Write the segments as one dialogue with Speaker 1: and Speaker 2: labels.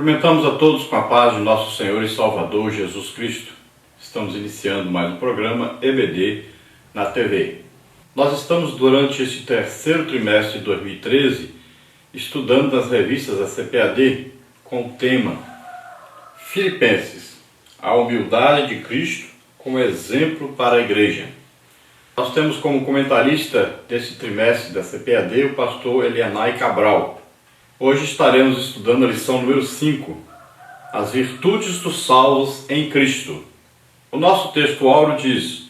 Speaker 1: Cumprimentamos a todos com a paz de nosso Senhor e Salvador Jesus Cristo. Estamos iniciando mais um programa EBD na TV. Nós estamos durante este terceiro trimestre de 2013 estudando nas revistas da CPAD com o tema Filipenses, a humildade de Cristo como exemplo para a igreja. Nós temos como comentarista desse trimestre da CPAD o pastor Elianai Cabral. Hoje estaremos estudando a lição número 5, as virtudes dos salvos em Cristo. O nosso texto áureo diz: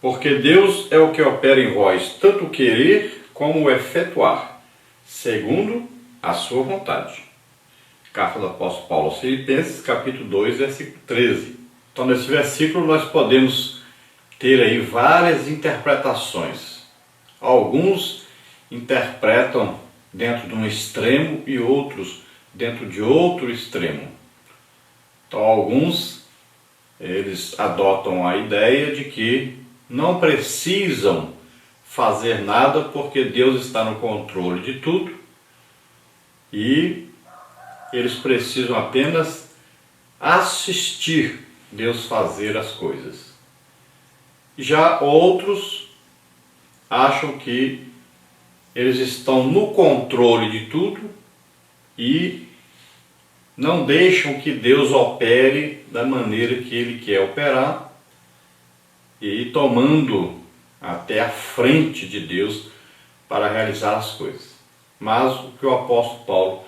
Speaker 1: porque Deus é o que opera em vós, tanto o querer como o efetuar, segundo a sua vontade. Carta do apóstolo Paulo aos Filipenses, capítulo 2, versículo 13. Então, nesse versículo nós podemos ter aí várias interpretações. Alguns interpretam dentro de um extremo e outros dentro de outro extremo. Então, alguns eles adotam a ideia de que não precisam fazer nada porque Deus está no controle de tudo e eles precisam apenas assistir Deus fazer as coisas. Já outros acham que eles estão no controle de tudo e não deixam que Deus opere da maneira que Ele quer operar e tomando até a frente de Deus para realizar as coisas. Mas o que o apóstolo Paulo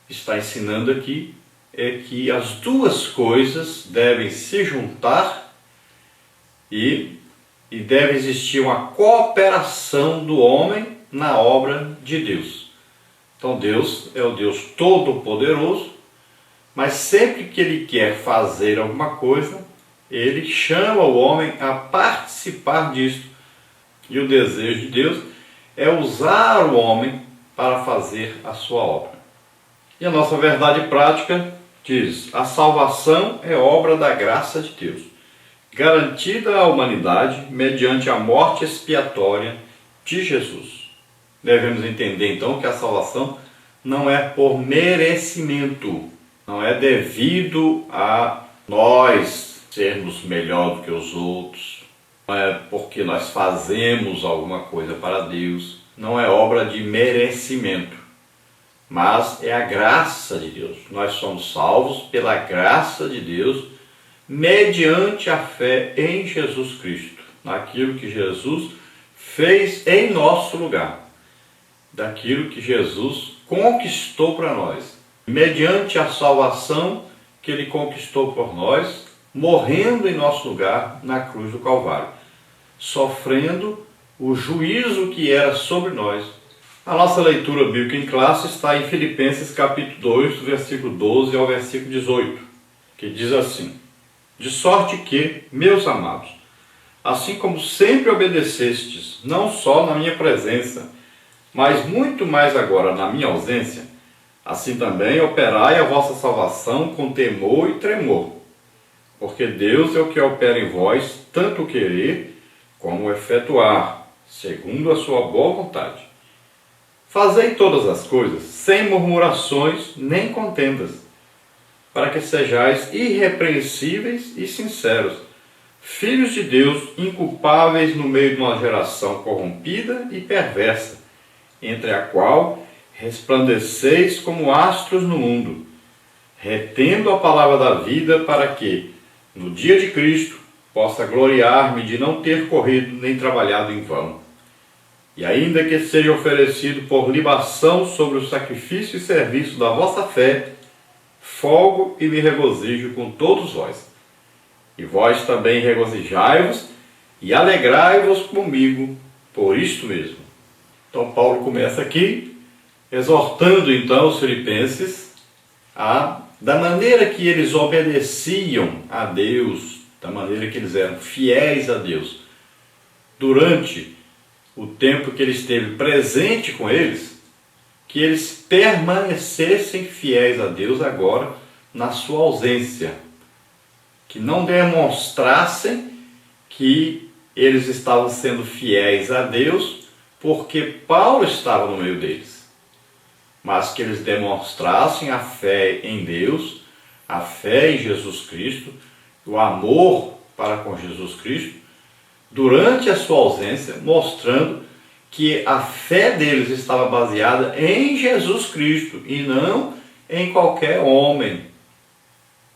Speaker 1: está ensinando aqui é que as duas coisas devem se juntar e deve existir uma cooperação do homem na obra de Deus. Então Deus é o Deus Todo-Poderoso, mas sempre que Ele quer fazer alguma coisa, Ele chama o homem a participar disso. E o desejo de Deus é usar o homem para fazer a sua obra. E a nossa verdade prática diz: a salvação é obra da graça de Deus, garantida à humanidade mediante a morte expiatória de Jesus. Devemos entender então que a salvação não é por merecimento, não é devido a nós sermos melhor do que os outros, não é porque nós fazemos alguma coisa para Deus, não é obra de merecimento, mas é a graça de Deus. Nós somos salvos pela graça de Deus, mediante a fé em Jesus Cristo, naquilo que Jesus fez em nosso lugar, daquilo que Jesus conquistou para nós, mediante a salvação que Ele conquistou por nós, morrendo em nosso lugar na cruz do Calvário, sofrendo o juízo que era sobre nós. A nossa leitura bíblica em classe está em Filipenses capítulo 2, do versículo 12 ao versículo 18, que diz assim: de sorte que, meus amados, assim como sempre obedecestes, não só na minha presença, mas muito mais agora na minha ausência, assim também operai a vossa salvação com temor e tremor, porque Deus é o que opera em vós, tanto o querer como o efetuar, segundo a sua boa vontade. Fazei todas as coisas sem murmurações nem contendas, para que sejais irrepreensíveis e sinceros, filhos de Deus, inculpáveis no meio de uma geração corrompida e perversa, entre a qual resplandeceis como astros no mundo, retendo a palavra da vida, para que, no dia de Cristo, possa gloriar-me de não ter corrido nem trabalhado em vão. E ainda que seja oferecido por libação sobre o sacrifício e serviço da vossa fé, folgo e me regozijo com todos vós. E vós também regozijai-vos e alegrai-vos comigo por isto mesmo. Então Paulo começa aqui exortando então os filipenses da maneira que eles obedeciam a Deus, da maneira que eles eram fiéis a Deus durante o tempo que Ele esteve presente com eles, que eles permanecessem fiéis a Deus agora na sua ausência, que não demonstrassem que eles estavam sendo fiéis a Deus porque Paulo estava no meio deles, mas que eles demonstrassem a fé em Deus, a fé em Jesus Cristo, o amor para com Jesus Cristo, durante a sua ausência, mostrando que a fé deles estava baseada em Jesus Cristo e não em qualquer homem.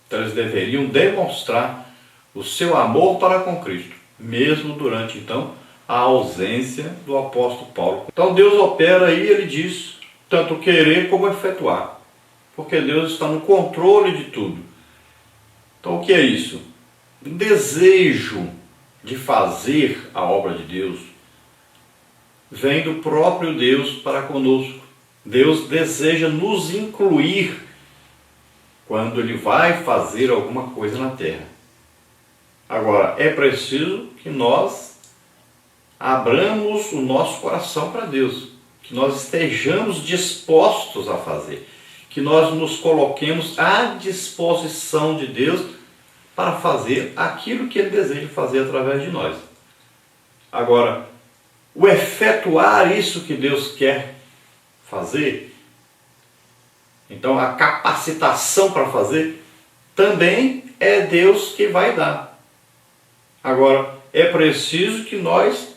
Speaker 1: Então eles deveriam demonstrar o seu amor para com Cristo, mesmo durante então a ausência do apóstolo Paulo. Então Deus opera aí, ele diz, tanto querer como efetuar, porque Deus está no controle de tudo. Então o que é isso? Um desejo de fazer a obra de Deus vem do próprio Deus para conosco. Deus deseja nos incluir quando Ele vai fazer alguma coisa na terra. Agora, é preciso que nós abramos o nosso coração para Deus, que nós estejamos dispostos a fazer, que nós nos coloquemos à disposição de Deus para fazer aquilo que Ele deseja fazer através de nós. Agora, o efetuar isso que Deus quer fazer, então a capacitação para fazer, também é Deus que vai dar. Agora, é preciso que nós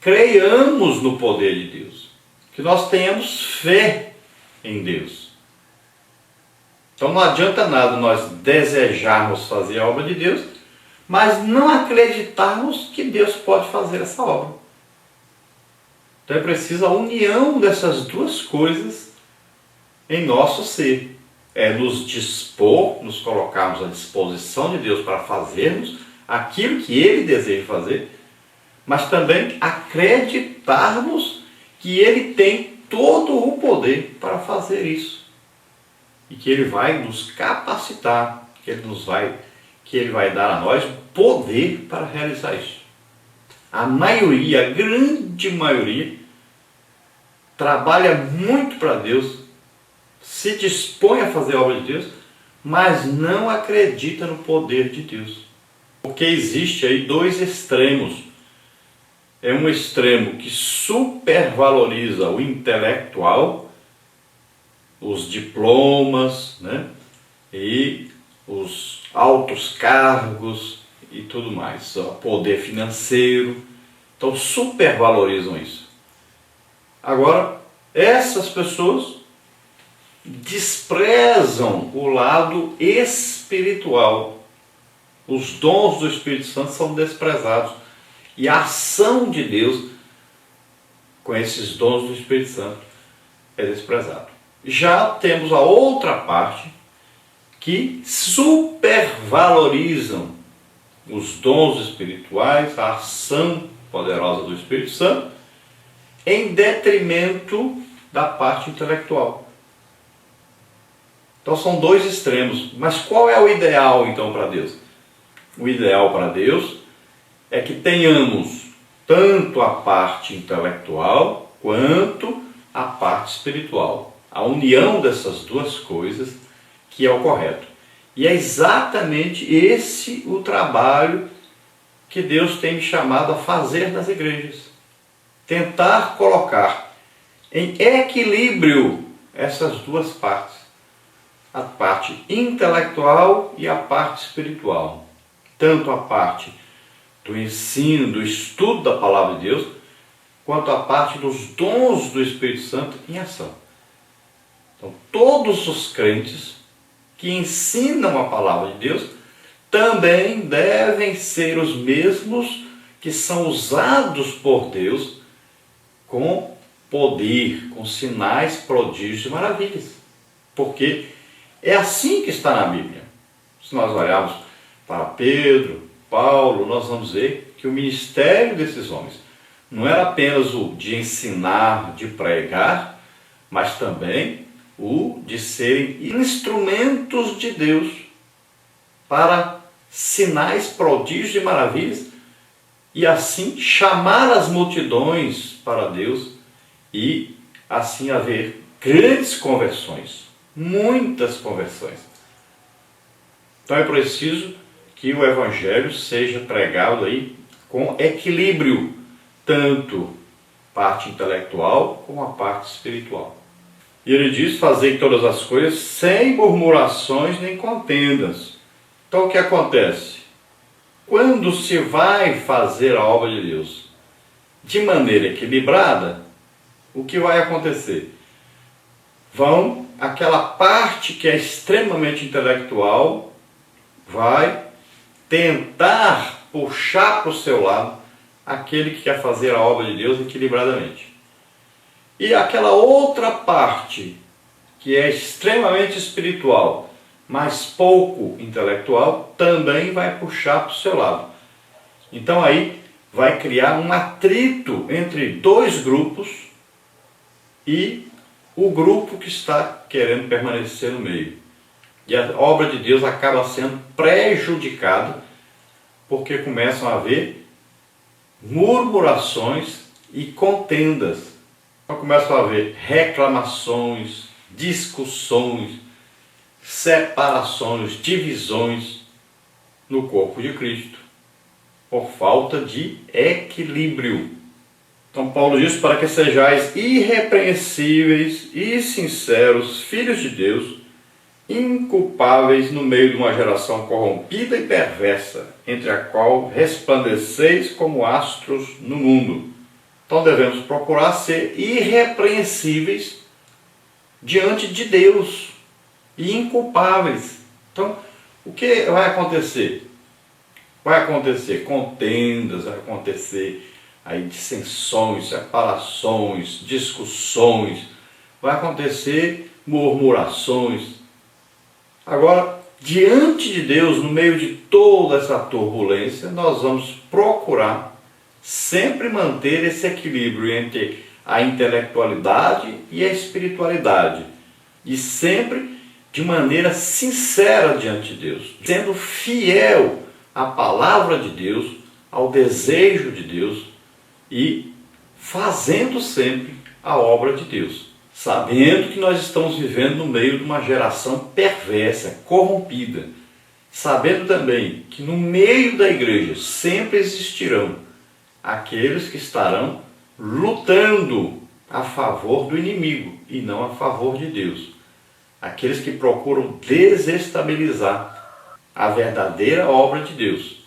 Speaker 1: creiamos no poder de Deus, que nós tenhamos fé em Deus. Então não adianta nada nós desejarmos fazer a obra de Deus, mas não acreditarmos que Deus pode fazer essa obra. Então é preciso a união dessas duas coisas em nosso ser. É nos dispor, nos colocarmos à disposição de Deus para fazermos aquilo que Ele deseja fazer, mas também acreditarmos que Ele tem todo o poder para fazer isso. E que Ele vai nos capacitar, que Ele vai dar a nós poder para realizar isso. A maioria, a grande maioria, trabalha muito para Deus, se dispõe a fazer a obra de Deus, mas não acredita no poder de Deus. Porque existe aí dois extremos. É um extremo que supervaloriza o intelectual, os diplomas, né? E os altos cargos e tudo mais, o poder financeiro. Então supervalorizam isso. Agora, essas pessoas desprezam o lado espiritual. Os dons do Espírito Santo são desprezados. E a ação de Deus com esses dons do Espírito Santo é desprezado. Já temos a outra parte que supervalorizam os dons espirituais, a ação poderosa do Espírito Santo, em detrimento da parte intelectual. Então são dois extremos. Mas qual é o ideal então para Deus? O ideal para Deus é que tenhamos tanto a parte intelectual quanto a parte espiritual. A união dessas duas coisas que é o correto. E é exatamente esse o trabalho que Deus tem me chamado a fazer nas igrejas. Tentar colocar em equilíbrio essas duas partes. A parte intelectual e a parte espiritual. Tanto a parte do ensino, do estudo da palavra de Deus, quanto a parte dos dons do Espírito Santo em ação. Então, todos os crentes que ensinam a palavra de Deus também devem ser os mesmos que são usados por Deus com poder, com sinais, prodígios e maravilhas. Porque é assim que está na Bíblia. Se nós olharmos para Pedro, Paulo, nós vamos ver que o ministério desses homens não era apenas o de ensinar, de pregar, mas também o de serem instrumentos de Deus para sinais, prodígios e maravilhas, e assim chamar as multidões para Deus e assim haver grandes conversões, muitas conversões. Então é preciso que o Evangelho seja pregado aí com equilíbrio, tanto parte intelectual como a parte espiritual. E ele diz: fazei todas as coisas sem murmurações nem contendas. Então o que acontece? Quando se vai fazer a obra de Deus de maneira equilibrada, o que vai acontecer? Aquela parte que é extremamente intelectual vai tentar puxar para o seu lado aquele que quer fazer a obra de Deus equilibradamente. E aquela outra parte que é extremamente espiritual, mas pouco intelectual, também vai puxar para o seu lado. Então aí vai criar um atrito entre dois grupos e o grupo que está querendo permanecer no meio. E a obra de Deus acaba sendo prejudicada porque começam a haver murmurações e contendas. Então começam a haver reclamações, discussões, separações, divisões no corpo de Cristo, por falta de equilíbrio. Então Paulo diz: para que sejais irrepreensíveis e sinceros, filhos de Deus, inculpáveis no meio de uma geração corrompida e perversa, entre a qual resplandeceis como astros no mundo. Então devemos procurar ser irrepreensíveis diante de Deus e inculpáveis. Então, o que vai acontecer? Vai acontecer contendas, vai acontecer aí dissensões, separações, discussões, vai acontecer murmurações. Agora, diante de Deus, no meio de toda essa turbulência, nós vamos procurar sempre manter esse equilíbrio entre a intelectualidade e a espiritualidade, e sempre de maneira sincera diante de Deus, sendo fiel à palavra de Deus, ao desejo de Deus e fazendo sempre a obra de Deus, sabendo que nós estamos vivendo no meio de uma geração perversa, corrompida, sabendo também que no meio da igreja sempre existirão aqueles que estarão lutando a favor do inimigo e não a favor de Deus. Aqueles que procuram desestabilizar a verdadeira obra de Deus.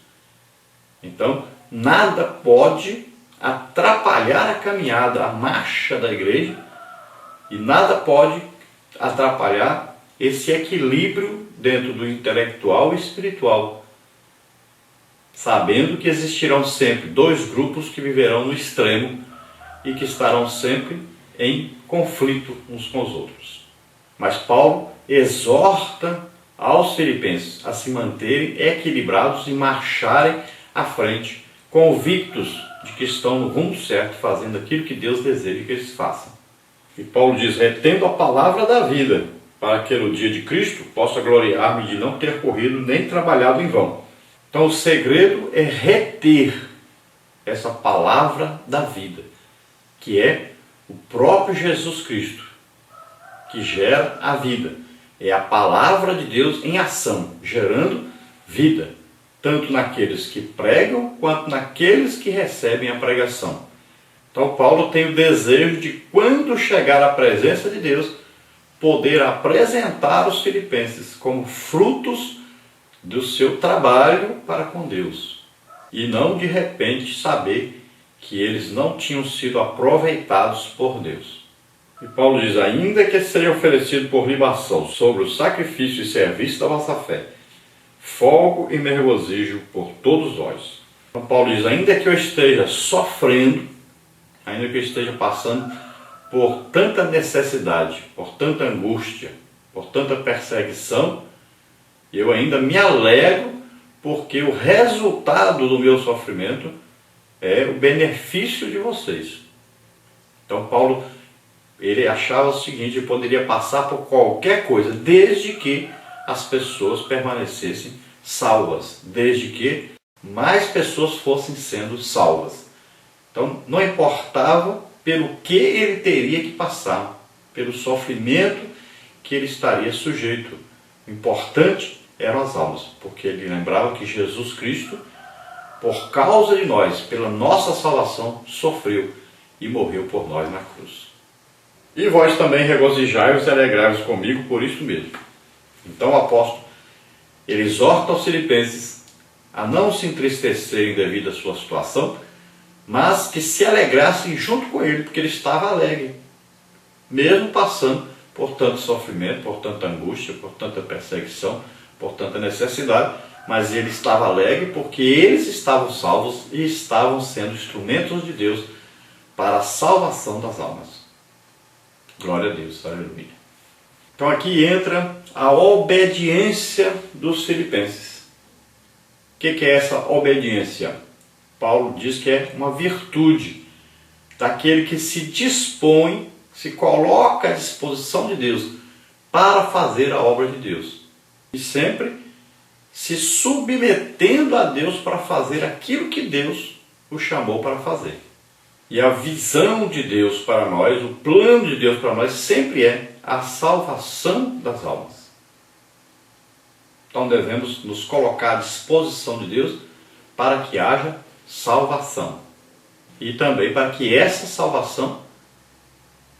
Speaker 1: Então, nada pode atrapalhar a caminhada, a marcha da igreja, e nada pode atrapalhar esse equilíbrio dentro do intelectual e espiritual, sabendo que existirão sempre dois grupos que viverão no extremo e que estarão sempre em conflito uns com os outros. Mas Paulo exorta aos filipenses a se manterem equilibrados e marcharem à frente, convictos de que estão no rumo certo, fazendo aquilo que Deus deseja que eles façam. E Paulo diz: retendo a palavra da vida, para que no dia de Cristo possa gloriar-me de não ter corrido nem trabalhado em vão. Então o segredo é reter essa palavra da vida, que é o próprio Jesus Cristo, que gera a vida. É a palavra de Deus em ação, gerando vida, tanto naqueles que pregam, quanto naqueles que recebem a pregação. Então Paulo tem o desejo de, quando chegar à presença de Deus, poder apresentar os filipenses como frutos do seu trabalho para com Deus. E não de repente saber que eles não tinham sido aproveitados por Deus. E Paulo diz: ainda que seja oferecido por libação sobre o sacrifício e serviço da vossa fé, folgo e me regozijo por todos vós. Então Paulo diz: ainda que eu esteja sofrendo, ainda que eu esteja passando por tanta necessidade, por tanta angústia, por tanta perseguição, eu ainda me alegro, porque o resultado do meu sofrimento é o benefício de vocês. Então Paulo, ele achava o seguinte: ele poderia passar por qualquer coisa, desde que as pessoas permanecessem salvas, desde que mais pessoas fossem sendo salvas. Então não importava pelo que ele teria que passar, pelo sofrimento que ele estaria sujeito. O importante eram as almas, porque ele lembrava que Jesus Cristo, por causa de nós, pela nossa salvação, sofreu e morreu por nós na cruz. E vós também regozijai-vos e alegrai-vos comigo por isso mesmo. Então o apóstolo, ele exorta aos filipenses a não se entristecerem devido à sua situação, mas que se alegrassem junto com ele, porque ele estava alegre, mesmo passando por tanto sofrimento, por tanta angústia, por tanta perseguição, por tanta necessidade, mas ele estava alegre porque eles estavam salvos e estavam sendo instrumentos de Deus para a salvação das almas. Glória a Deus, aleluia. Então aqui entra a obediência dos filipenses. O que é essa obediência? Paulo diz que é uma virtude daquele que se dispõe, se coloca à disposição de Deus para fazer a obra de Deus. E sempre se submetendo a Deus para fazer aquilo que Deus o chamou para fazer. E a visão de Deus para nós, o plano de Deus para nós sempre é a salvação das almas. Então devemos nos colocar à disposição de Deus para que haja salvação. E também para que essa salvação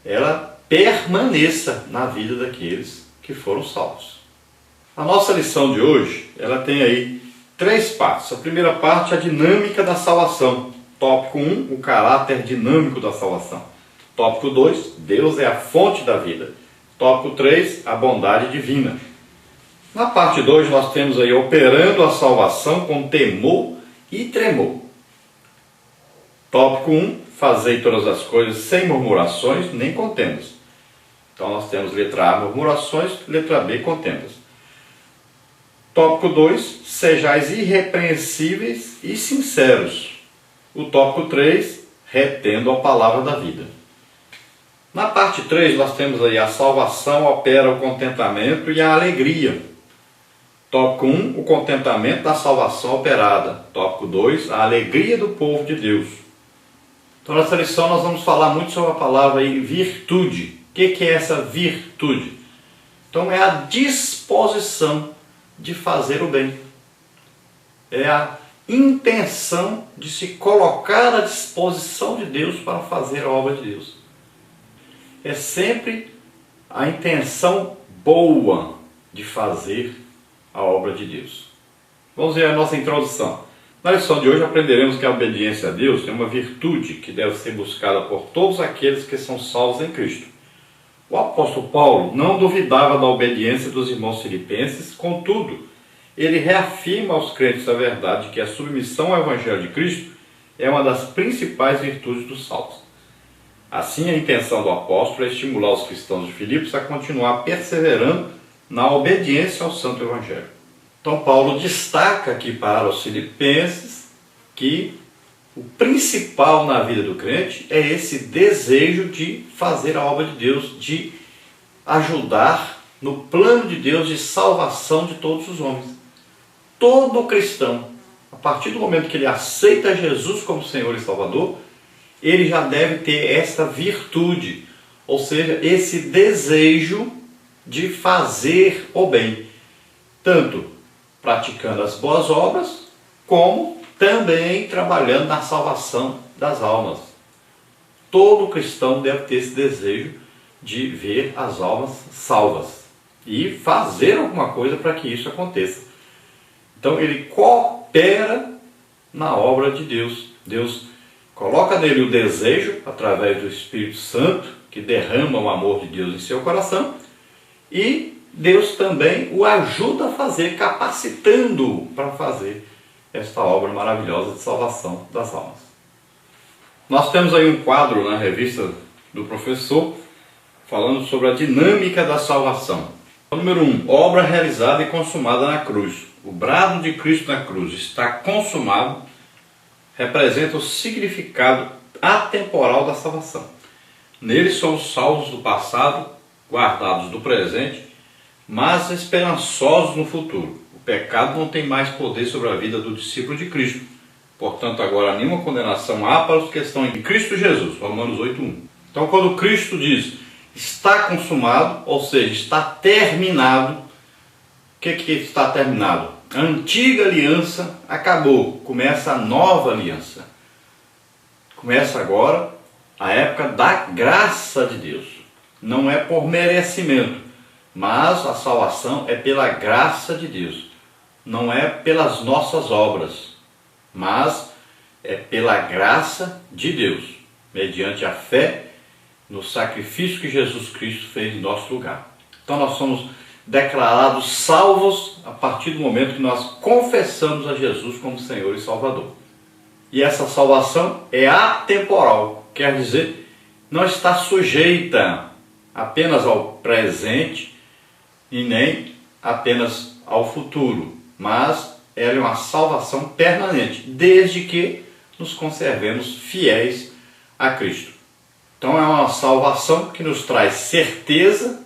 Speaker 1: ela permaneça na vida daqueles que foram salvos. A nossa lição de hoje, ela tem aí 3 partes. A primeira parte é a dinâmica da salvação. Tópico 1, o caráter dinâmico da salvação. Tópico 2, Deus é a fonte da vida. Tópico 3, a bondade divina. Na parte 2 nós temos aí operando a salvação com temor e tremor. Tópico 1, fazei todas as coisas sem murmurações nem contendas. Então nós temos letra A, murmurações, letra B, contendas. Tópico 2, sejais irrepreensíveis e sinceros. O tópico 3, retendo a palavra da vida. Na parte 3 nós temos aí a salvação opera o contentamento e a alegria. Tópico 1, o contentamento da salvação operada. Tópico 2, a alegria do povo de Deus. Então nessa lição nós vamos falar muito sobre a palavra aí, virtude. O que é essa virtude? Então é a disposição de fazer o bem. É a intenção de se colocar à disposição de Deus para fazer a obra de Deus. É sempre a intenção boa de fazer a obra de Deus. Vamos ver a nossa introdução. Na lição de hoje aprenderemos que a obediência a Deus é uma virtude que deve ser buscada por todos aqueles que são salvos em Cristo. O apóstolo Paulo não duvidava da obediência dos irmãos filipenses, contudo, ele reafirma aos crentes a verdade que a submissão ao Evangelho de Cristo é uma das principais virtudes dos salvos. Assim, a intenção do apóstolo é estimular os cristãos de Filipos a continuar perseverando na obediência ao Santo Evangelho. Então, Paulo destaca aqui para os filipenses que o principal na vida do crente é esse desejo de fazer a obra de Deus, de ajudar no plano de Deus de salvação de todos os homens. Todo cristão, a partir do momento que ele aceita Jesus como Senhor e Salvador, ele já deve ter essa virtude, ou seja, esse desejo de fazer o bem, tanto praticando as boas obras, como também trabalhando na salvação das almas. Todo cristão deve ter esse desejo de ver as almas salvas e fazer alguma coisa para que isso aconteça. Então ele coopera na obra de Deus. Deus coloca nele o desejo, através do Espírito Santo, que derrama o amor de Deus em seu coração, e Deus também o ajuda a fazer, capacitando-o para fazer esta obra maravilhosa de salvação das almas. Nós temos aí um quadro na revista do professor, falando sobre a dinâmica da salvação. Número 1, obra realizada e consumada na cruz. O brado de Cristo na cruz está consumado, representa o significado atemporal da salvação. Nele somos salvos do passado, guardados do presente, mas esperançosos no futuro. O pecado não tem mais poder sobre a vida do discípulo de Cristo. Portanto, agora nenhuma condenação há para os que estão em Cristo Jesus. Romanos 8:1. Então, quando Cristo diz está consumado, ou seja, está terminado, o que está terminado? A antiga aliança acabou, começa a nova aliança. Começa agora a época da graça de Deus. não é por merecimento, mas a salvação é pela graça de Deus. Não é pelas nossas obras, mas é pela graça de Deus, mediante a fé no sacrifício que Jesus Cristo fez em nosso lugar. Então nós somos declarados salvos a partir do momento que nós confessamos a Jesus como Senhor e Salvador. E essa salvação é atemporal, quer dizer, não está sujeita apenas ao presente e nem apenas ao futuro, mas ela é uma salvação permanente, desde que nos conservemos fiéis a Cristo. Então é uma salvação que nos traz certeza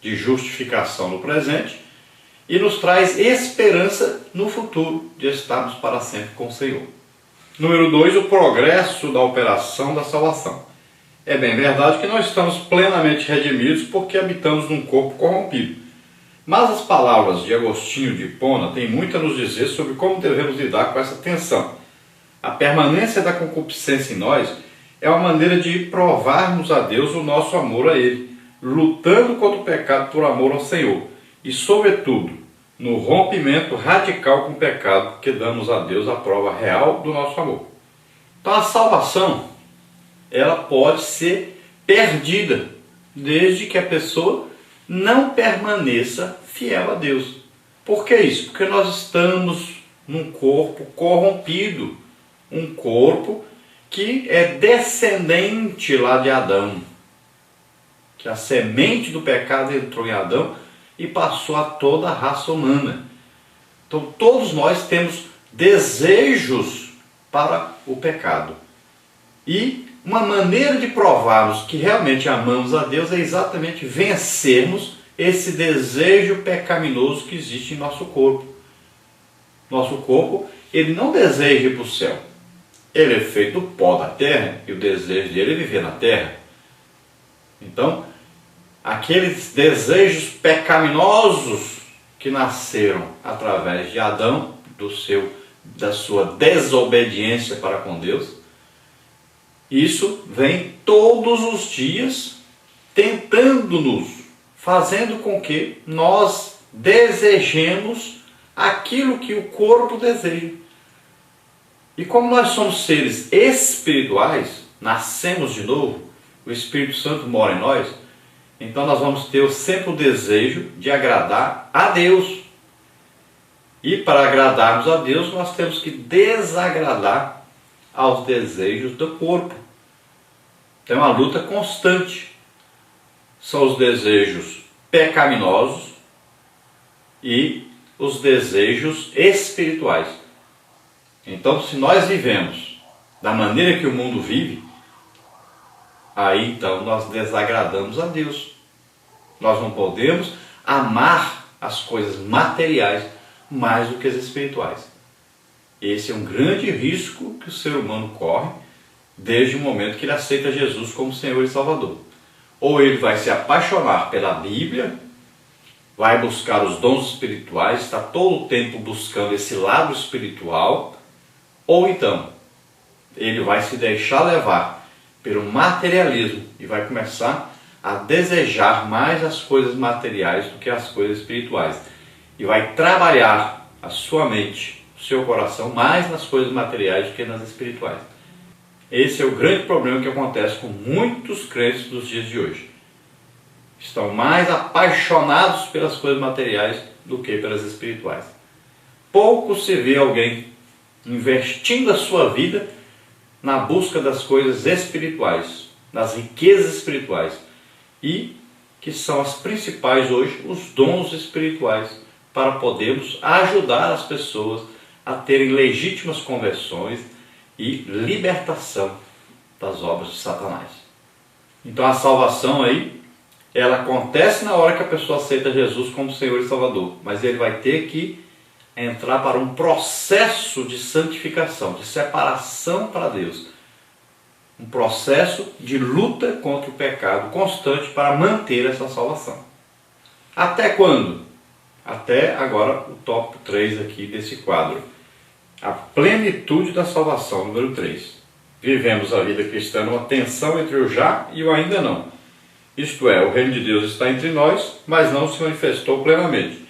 Speaker 1: de justificação no presente e nos traz esperança no futuro de estarmos para sempre com o Senhor. Número 2, o progresso da operação da salvação. É bem verdade que nós estamos plenamente redimidos porque habitamos num corpo corrompido. Mas as palavras de Agostinho de Hipona têm muito a nos dizer sobre como devemos lidar com essa tensão. A permanência da concupiscência em nós é uma maneira de provarmos a Deus o nosso amor a Ele, lutando contra o pecado por amor ao Senhor e, sobretudo, no rompimento radical com o pecado, porque damos a Deus a prova real do nosso amor. Então a salvação, ela pode ser perdida, desde que a pessoa não permaneça fiel a Deus. Por que isso? Porque nós estamos num corpo corrompido, um corpo que é descendente lá de Adão, que a semente do pecado entrou em Adão e passou a toda a raça humana. Então todos nós temos desejos para o pecado. E uma maneira de provarmos que realmente amamos a Deus é exatamente vencermos esse desejo pecaminoso que existe em nosso corpo. Nosso corpo, ele não deseja ir para o céu. Ele é feito do pó da terra e o desejo dele é viver na terra. Então, aqueles desejos pecaminosos que nasceram através de Adão, da sua desobediência para com Deus, isso vem todos os dias tentando-nos, fazendo com que nós desejemos aquilo que o corpo deseja. E como nós somos seres espirituais, nascemos de novo, o Espírito Santo mora em nós, então nós vamos ter sempre o desejo de agradar a Deus. E para agradarmos a Deus, nós temos que desagradar aos desejos do corpo. Tem uma luta constante. São os desejos pecaminosos e os desejos espirituais. Então, se nós vivemos da maneira que o mundo vive, aí então nós desagradamos a Deus. Nós não podemos amar as coisas materiais mais do que as espirituais. Esse é um grande risco que o ser humano corre desde o momento que ele aceita Jesus como Senhor e Salvador. Ou ele vai se apaixonar pela Bíblia, vai buscar os dons espirituais, está todo o tempo buscando esse lado espiritual, ou então ele vai se deixar levar pelo materialismo e vai começar a desejar mais as coisas materiais do que as coisas espirituais. E vai trabalhar a sua mente, o seu coração, mais nas coisas materiais do que nas espirituais. Esse é o grande problema que acontece com muitos crentes dos dias de hoje. Estão mais apaixonados pelas coisas materiais do que pelas espirituais. Pouco se vê alguém investindo a sua vida na busca das coisas espirituais, das riquezas espirituais, e que são as principais hoje, os dons espirituais, para podermos ajudar as pessoas a terem legítimas conversões e libertação das obras de Satanás. Então a salvação aí, ela acontece na hora que a pessoa aceita Jesus como Senhor e Salvador, mas ele vai ter que entrar para um processo de santificação, de separação para Deus. Um processo de luta contra o pecado constante para manter essa salvação. Até quando? Até agora o tópico 3 aqui desse quadro. A plenitude da salvação, número 3. Vivemos a vida cristã numa tensão entre o já e o ainda não. Isto é, o reino de Deus está entre nós, mas não se manifestou plenamente.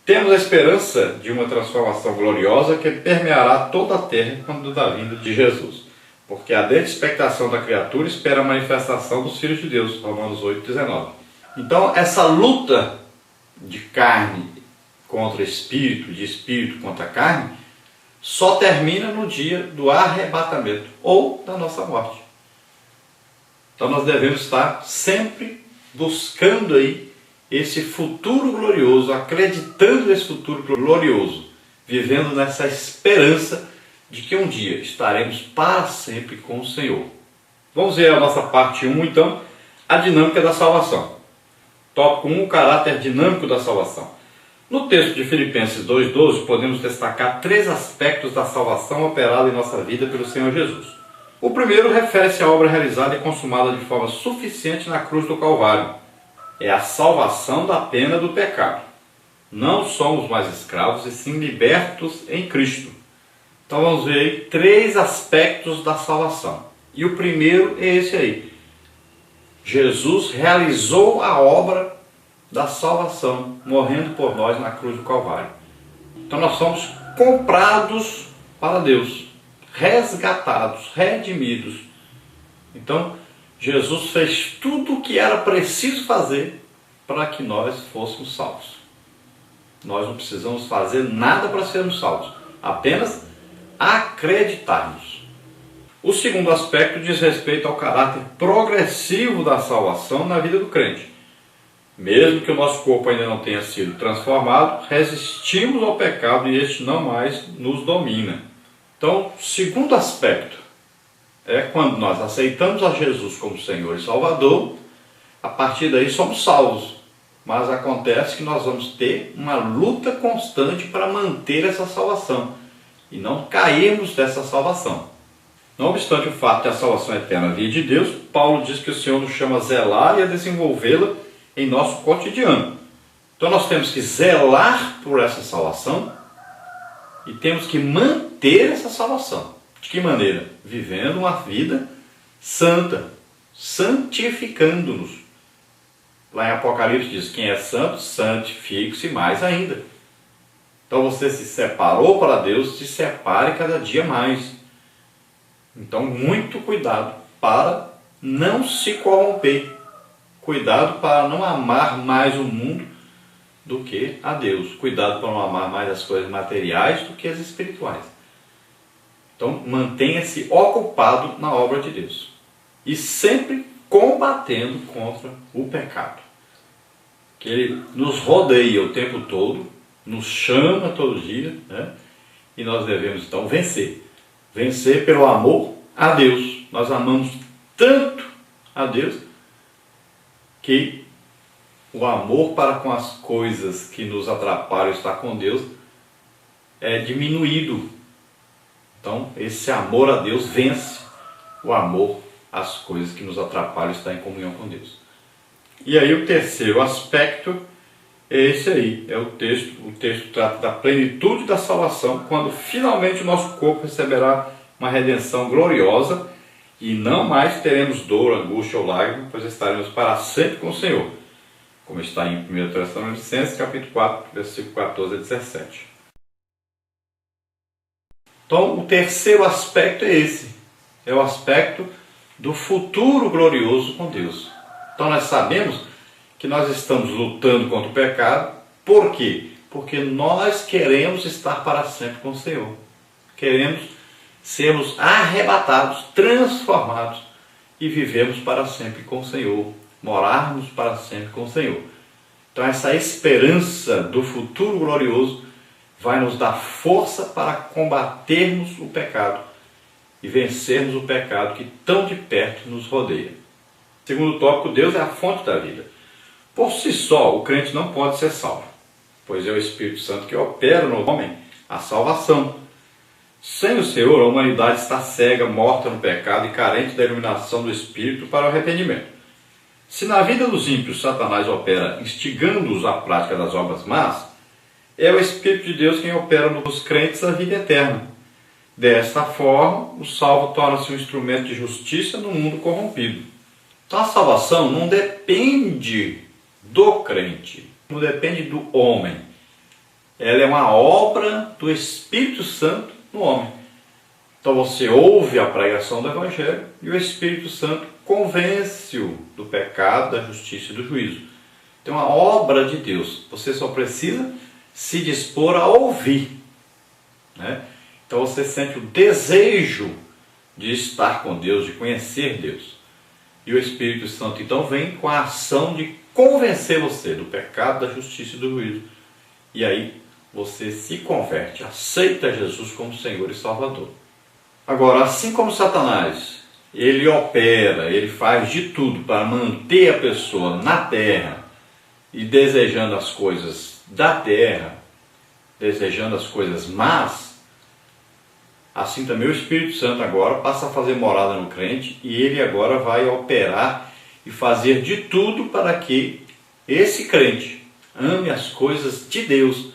Speaker 1: Temos a esperança de uma transformação gloriosa que permeará toda a terra quando da vinda de Jesus. Porque a ardente expectação da criatura espera a manifestação dos filhos de Deus, Romanos 8,19. Então, essa luta de carne contra espírito, de espírito contra carne, só termina no dia do arrebatamento ou da nossa morte. Então nós devemos estar sempre buscando aí esse futuro glorioso, acreditando nesse futuro glorioso, vivendo nessa esperança de que um dia estaremos para sempre com o Senhor. Vamos ver a nossa parte 1 então, a dinâmica da salvação. Tópico 1, o caráter dinâmico da salvação. No texto de Filipenses 2,12, podemos destacar 3 aspectos da salvação operada em nossa vida pelo Senhor Jesus. O primeiro refere-se à obra realizada e consumada de forma suficiente na cruz do Calvário. É a salvação da pena do pecado. Não somos mais escravos e sim libertos em Cristo. Então vamos ver aí 3 aspectos da salvação. E o primeiro é esse aí. Jesus realizou a obra da salvação, morrendo por nós na cruz do Calvário. Então nós somos comprados para Deus, resgatados, redimidos. Então Jesus fez tudo o que era preciso fazer para que nós fôssemos salvos. Nós não precisamos fazer nada para sermos salvos, apenas acreditarmos. O segundo aspecto diz respeito ao caráter progressivo da salvação na vida do crente. Mesmo que o nosso corpo ainda não tenha sido transformado, resistimos ao pecado e este não mais nos domina. Então, o segundo aspecto é quando nós aceitamos a Jesus como Senhor e Salvador, a partir daí somos salvos. Mas acontece que nós vamos ter uma luta constante para manter essa salvação e não cairmos dessa salvação. Não obstante o fato de a salvação eterna vir de Deus, Paulo diz que o Senhor nos chama a zelar e a desenvolvê-la em nosso cotidiano. Então nós temos que zelar por essa salvação e temos que manter essa salvação. De que maneira? Vivendo uma vida santa, santificando-nos. Lá em Apocalipse diz, quem é santo, santifique-se mais ainda. Então você se separou para Deus, se separe cada dia mais. Então muito cuidado para não se corromper. Cuidado para não amar mais o mundo do que a Deus. Cuidado para não amar mais as coisas materiais do que as espirituais. Então, mantenha-se ocupado na obra de Deus. E sempre combatendo contra o pecado. Que ele nos rodeia o tempo todo, nos chama todo dia, né? E nós devemos então vencer. Vencer pelo amor a Deus. Nós amamos tanto a Deus que o amor para com as coisas que nos atrapalham estar com Deus é diminuído. Então, esse amor a Deus vence o amor às coisas que nos atrapalham estar em comunhão com Deus. E aí o terceiro aspecto é esse aí, é o texto trata da plenitude da salvação, quando finalmente o nosso corpo receberá uma redenção gloriosa e não mais teremos dor, angústia ou lágrima, pois estaremos para sempre com o Senhor, como está em 1 Tessalonicenses, capítulo 4, versículo 14 a 17. Então, o terceiro aspecto é esse, é o aspecto do futuro glorioso com Deus. Então, nós sabemos que nós estamos lutando contra o pecado, por quê? Porque nós queremos estar para sempre com o Senhor, queremos sermos arrebatados, transformados e vivemos para sempre com o Senhor, morarmos para sempre com o Senhor. Então essa esperança do futuro glorioso vai nos dar força para combatermos o pecado e vencermos o pecado que tão de perto nos rodeia. Segundo tópico, Deus é a fonte da vida. Por si só, o crente não pode ser salvo, pois é o Espírito Santo que opera no homem a salvação. Sem o Senhor, a humanidade está cega, morta no pecado e carente da iluminação do Espírito para o arrependimento. Se na vida dos ímpios Satanás opera instigando-os à prática das obras más, é o Espírito de Deus quem opera nos crentes a vida eterna. Desta forma, o salvo torna-se um instrumento de justiça no mundo corrompido. Então a salvação não depende do crente, não depende do homem. Ela é uma obra do Espírito Santo no homem. Então você ouve a pregação do Evangelho e o Espírito Santo convence-o do pecado, da justiça e do juízo. Então é uma obra de Deus. Você só precisa se dispor a ouvir, né? Então você sente o desejo de estar com Deus, de conhecer Deus. E o Espírito Santo então vem com a ação de convencer você do pecado, da justiça e do juízo. E aí você se converte, aceita Jesus como Senhor e Salvador. Agora, assim como Satanás, ele opera, ele faz de tudo para manter a pessoa na terra e desejando as coisas da terra, desejando as coisas más, assim também o Espírito Santo agora passa a fazer morada no crente e ele agora vai operar e fazer de tudo para que esse crente ame as coisas de Deus,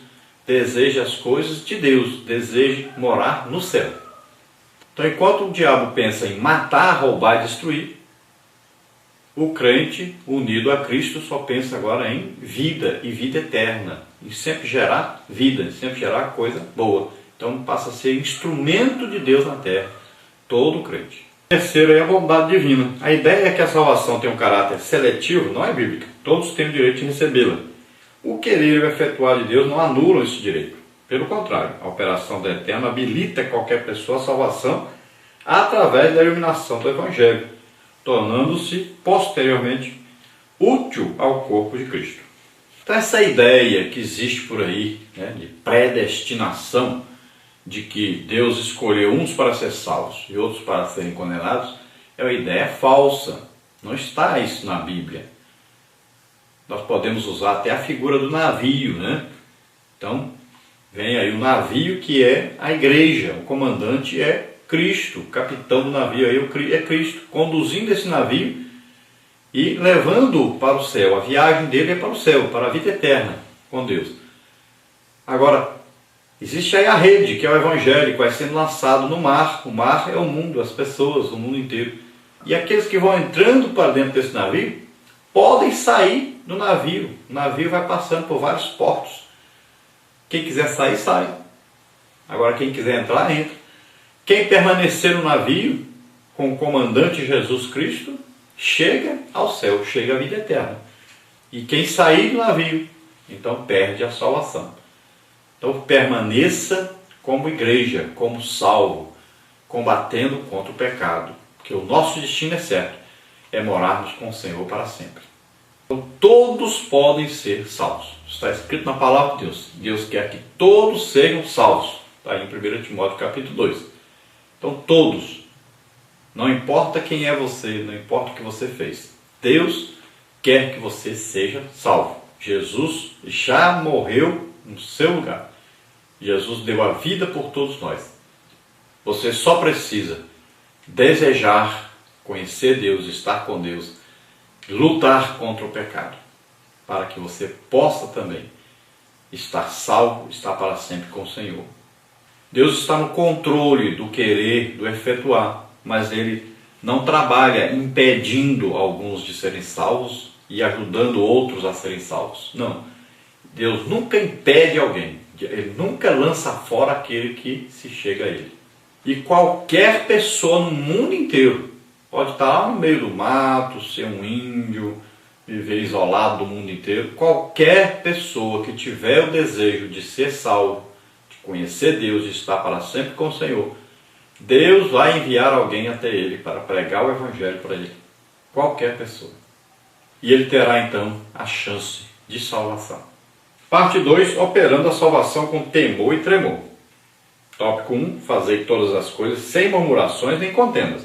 Speaker 1: deseje as coisas de Deus, deseje morar no céu. Então, enquanto o diabo pensa em matar, roubar e destruir, o crente unido a Cristo só pensa agora em vida e vida eterna, em sempre gerar vida, sempre gerar coisa boa. Então passa a ser instrumento de Deus na terra, todo crente. Terceiro é a bondade divina. A ideia é que a salvação tem um caráter seletivo, não é bíblica. Todos têm o direito de recebê-la. O querer e o efetuar de Deus não anulam esse direito. Pelo contrário, a operação do Eterno habilita qualquer pessoa à salvação através da iluminação do Evangelho, tornando-se posteriormente útil ao corpo de Cristo. Então essa ideia que existe por aí, né, de predestinação, de que Deus escolheu uns para ser salvos e outros para serem condenados, é uma ideia falsa. Não está isso na Bíblia. Nós podemos usar até a figura do navio, né? Então, vem aí o navio que é a igreja, o comandante é Cristo, o capitão do navio aí é Cristo, conduzindo esse navio e levando-o para o céu. A viagem dele é para o céu, para a vida eterna com Deus. Agora, existe aí a rede, que é o Evangelho, que vai sendo lançado no mar. O mar é o mundo, as pessoas, o mundo inteiro. E aqueles que vão entrando para dentro desse navio podem sair do navio. O navio vai passando por vários portos. Quem quiser sair, sai. Agora quem quiser entrar, entra. Quem permanecer no navio com o comandante Jesus Cristo, chega ao céu, chega à vida eterna. E quem sair do navio, então perde a salvação. Então permaneça como igreja, como salvo, combatendo contra o pecado. Porque o nosso destino é certo, é morarmos com o Senhor para sempre. Então todos podem ser salvos. Está escrito na palavra de Deus. Deus quer que todos sejam salvos. Está aí em 1 Timóteo capítulo 2. Então todos, não importa quem é você, não importa o que você fez, Deus quer que você seja salvo. Jesus já morreu no seu lugar. Jesus deu a vida por todos nós. Você só precisa desejar conhecer Deus, estar com Deus, lutar contra o pecado, para que você possa também estar salvo, estar para sempre com o Senhor. Deus está no controle do querer, do efetuar, mas Ele não trabalha impedindo alguns de serem salvos e ajudando outros a serem salvos. Não. Deus nunca impede alguém. Ele nunca lança fora aquele que se chega a Ele. E qualquer pessoa no mundo inteiro pode estar lá no meio do mato, ser um índio, viver isolado do mundo inteiro. Qualquer pessoa que tiver o desejo de ser salvo, conhecer Deus e estar para sempre com o Senhor, Deus vai enviar alguém até ele para pregar o Evangelho para ele. Qualquer pessoa. E ele terá então a chance de salvação. Parte 2, operando a salvação com temor e tremor. Tópico 1, fazei todas as coisas sem murmurações nem contendas.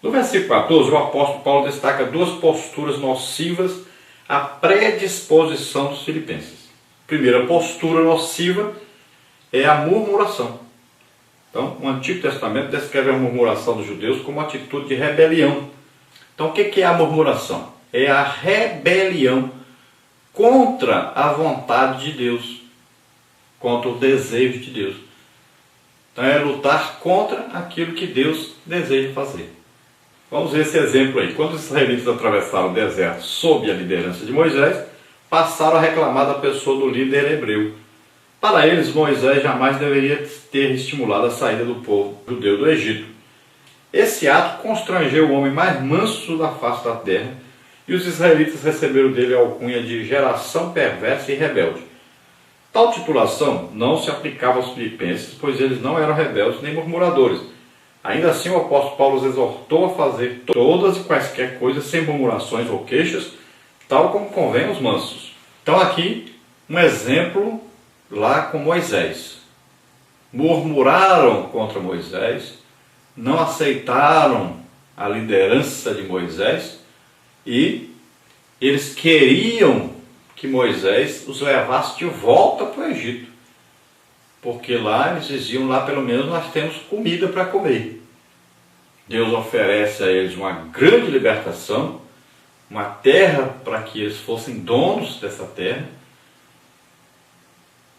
Speaker 1: No versículo 14, o apóstolo Paulo destaca duas posturas nocivas à predisposição dos filipenses. Primeira postura nociva é a murmuração. Então, o Antigo Testamento descreve a murmuração dos judeus como uma atitude de rebelião. Então, o que é a murmuração? É a rebelião contra a vontade de Deus, contra o desejo de Deus. Então, é lutar contra aquilo que Deus deseja fazer. Vamos ver esse exemplo aí. Quando os israelitas atravessaram o deserto sob a liderança de Moisés, passaram a reclamar da pessoa do líder hebreu. Para eles, Moisés jamais deveria ter estimulado a saída do povo judeu do Egito. Esse ato constrangeu o homem mais manso da face da terra, e os israelitas receberam dele a alcunha de geração perversa e rebelde. Tal titulação não se aplicava aos filipenses, pois eles não eram rebeldes nem murmuradores. Ainda assim, o apóstolo Paulo os exortou a fazer todas e quaisquer coisas sem murmurações ou queixas, tal como convém aos mansos. Então aqui, um exemplo lá com Moisés. Murmuraram contra Moisés, não aceitaram a liderança de Moisés e eles queriam que Moisés os levasse de volta para o Egito. Porque lá eles diziam, lá pelo menos nós temos comida para comer. Deus oferece a eles uma grande libertação, uma terra para que eles fossem donos dessa terra.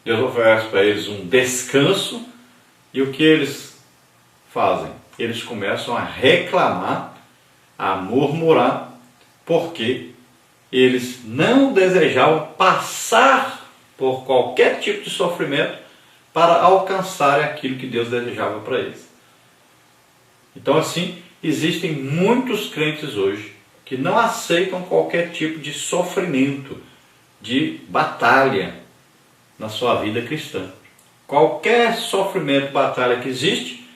Speaker 1: Deus oferece para eles um descanso, e o que eles fazem? Eles começam a reclamar, a murmurar, porque eles não desejavam passar por qualquer tipo de sofrimento para alcançarem aquilo que Deus desejava para eles. Então assim, existem muitos crentes hoje que não aceitam qualquer tipo de sofrimento, de batalha na sua vida cristã. Qualquer sofrimento, batalha que existe,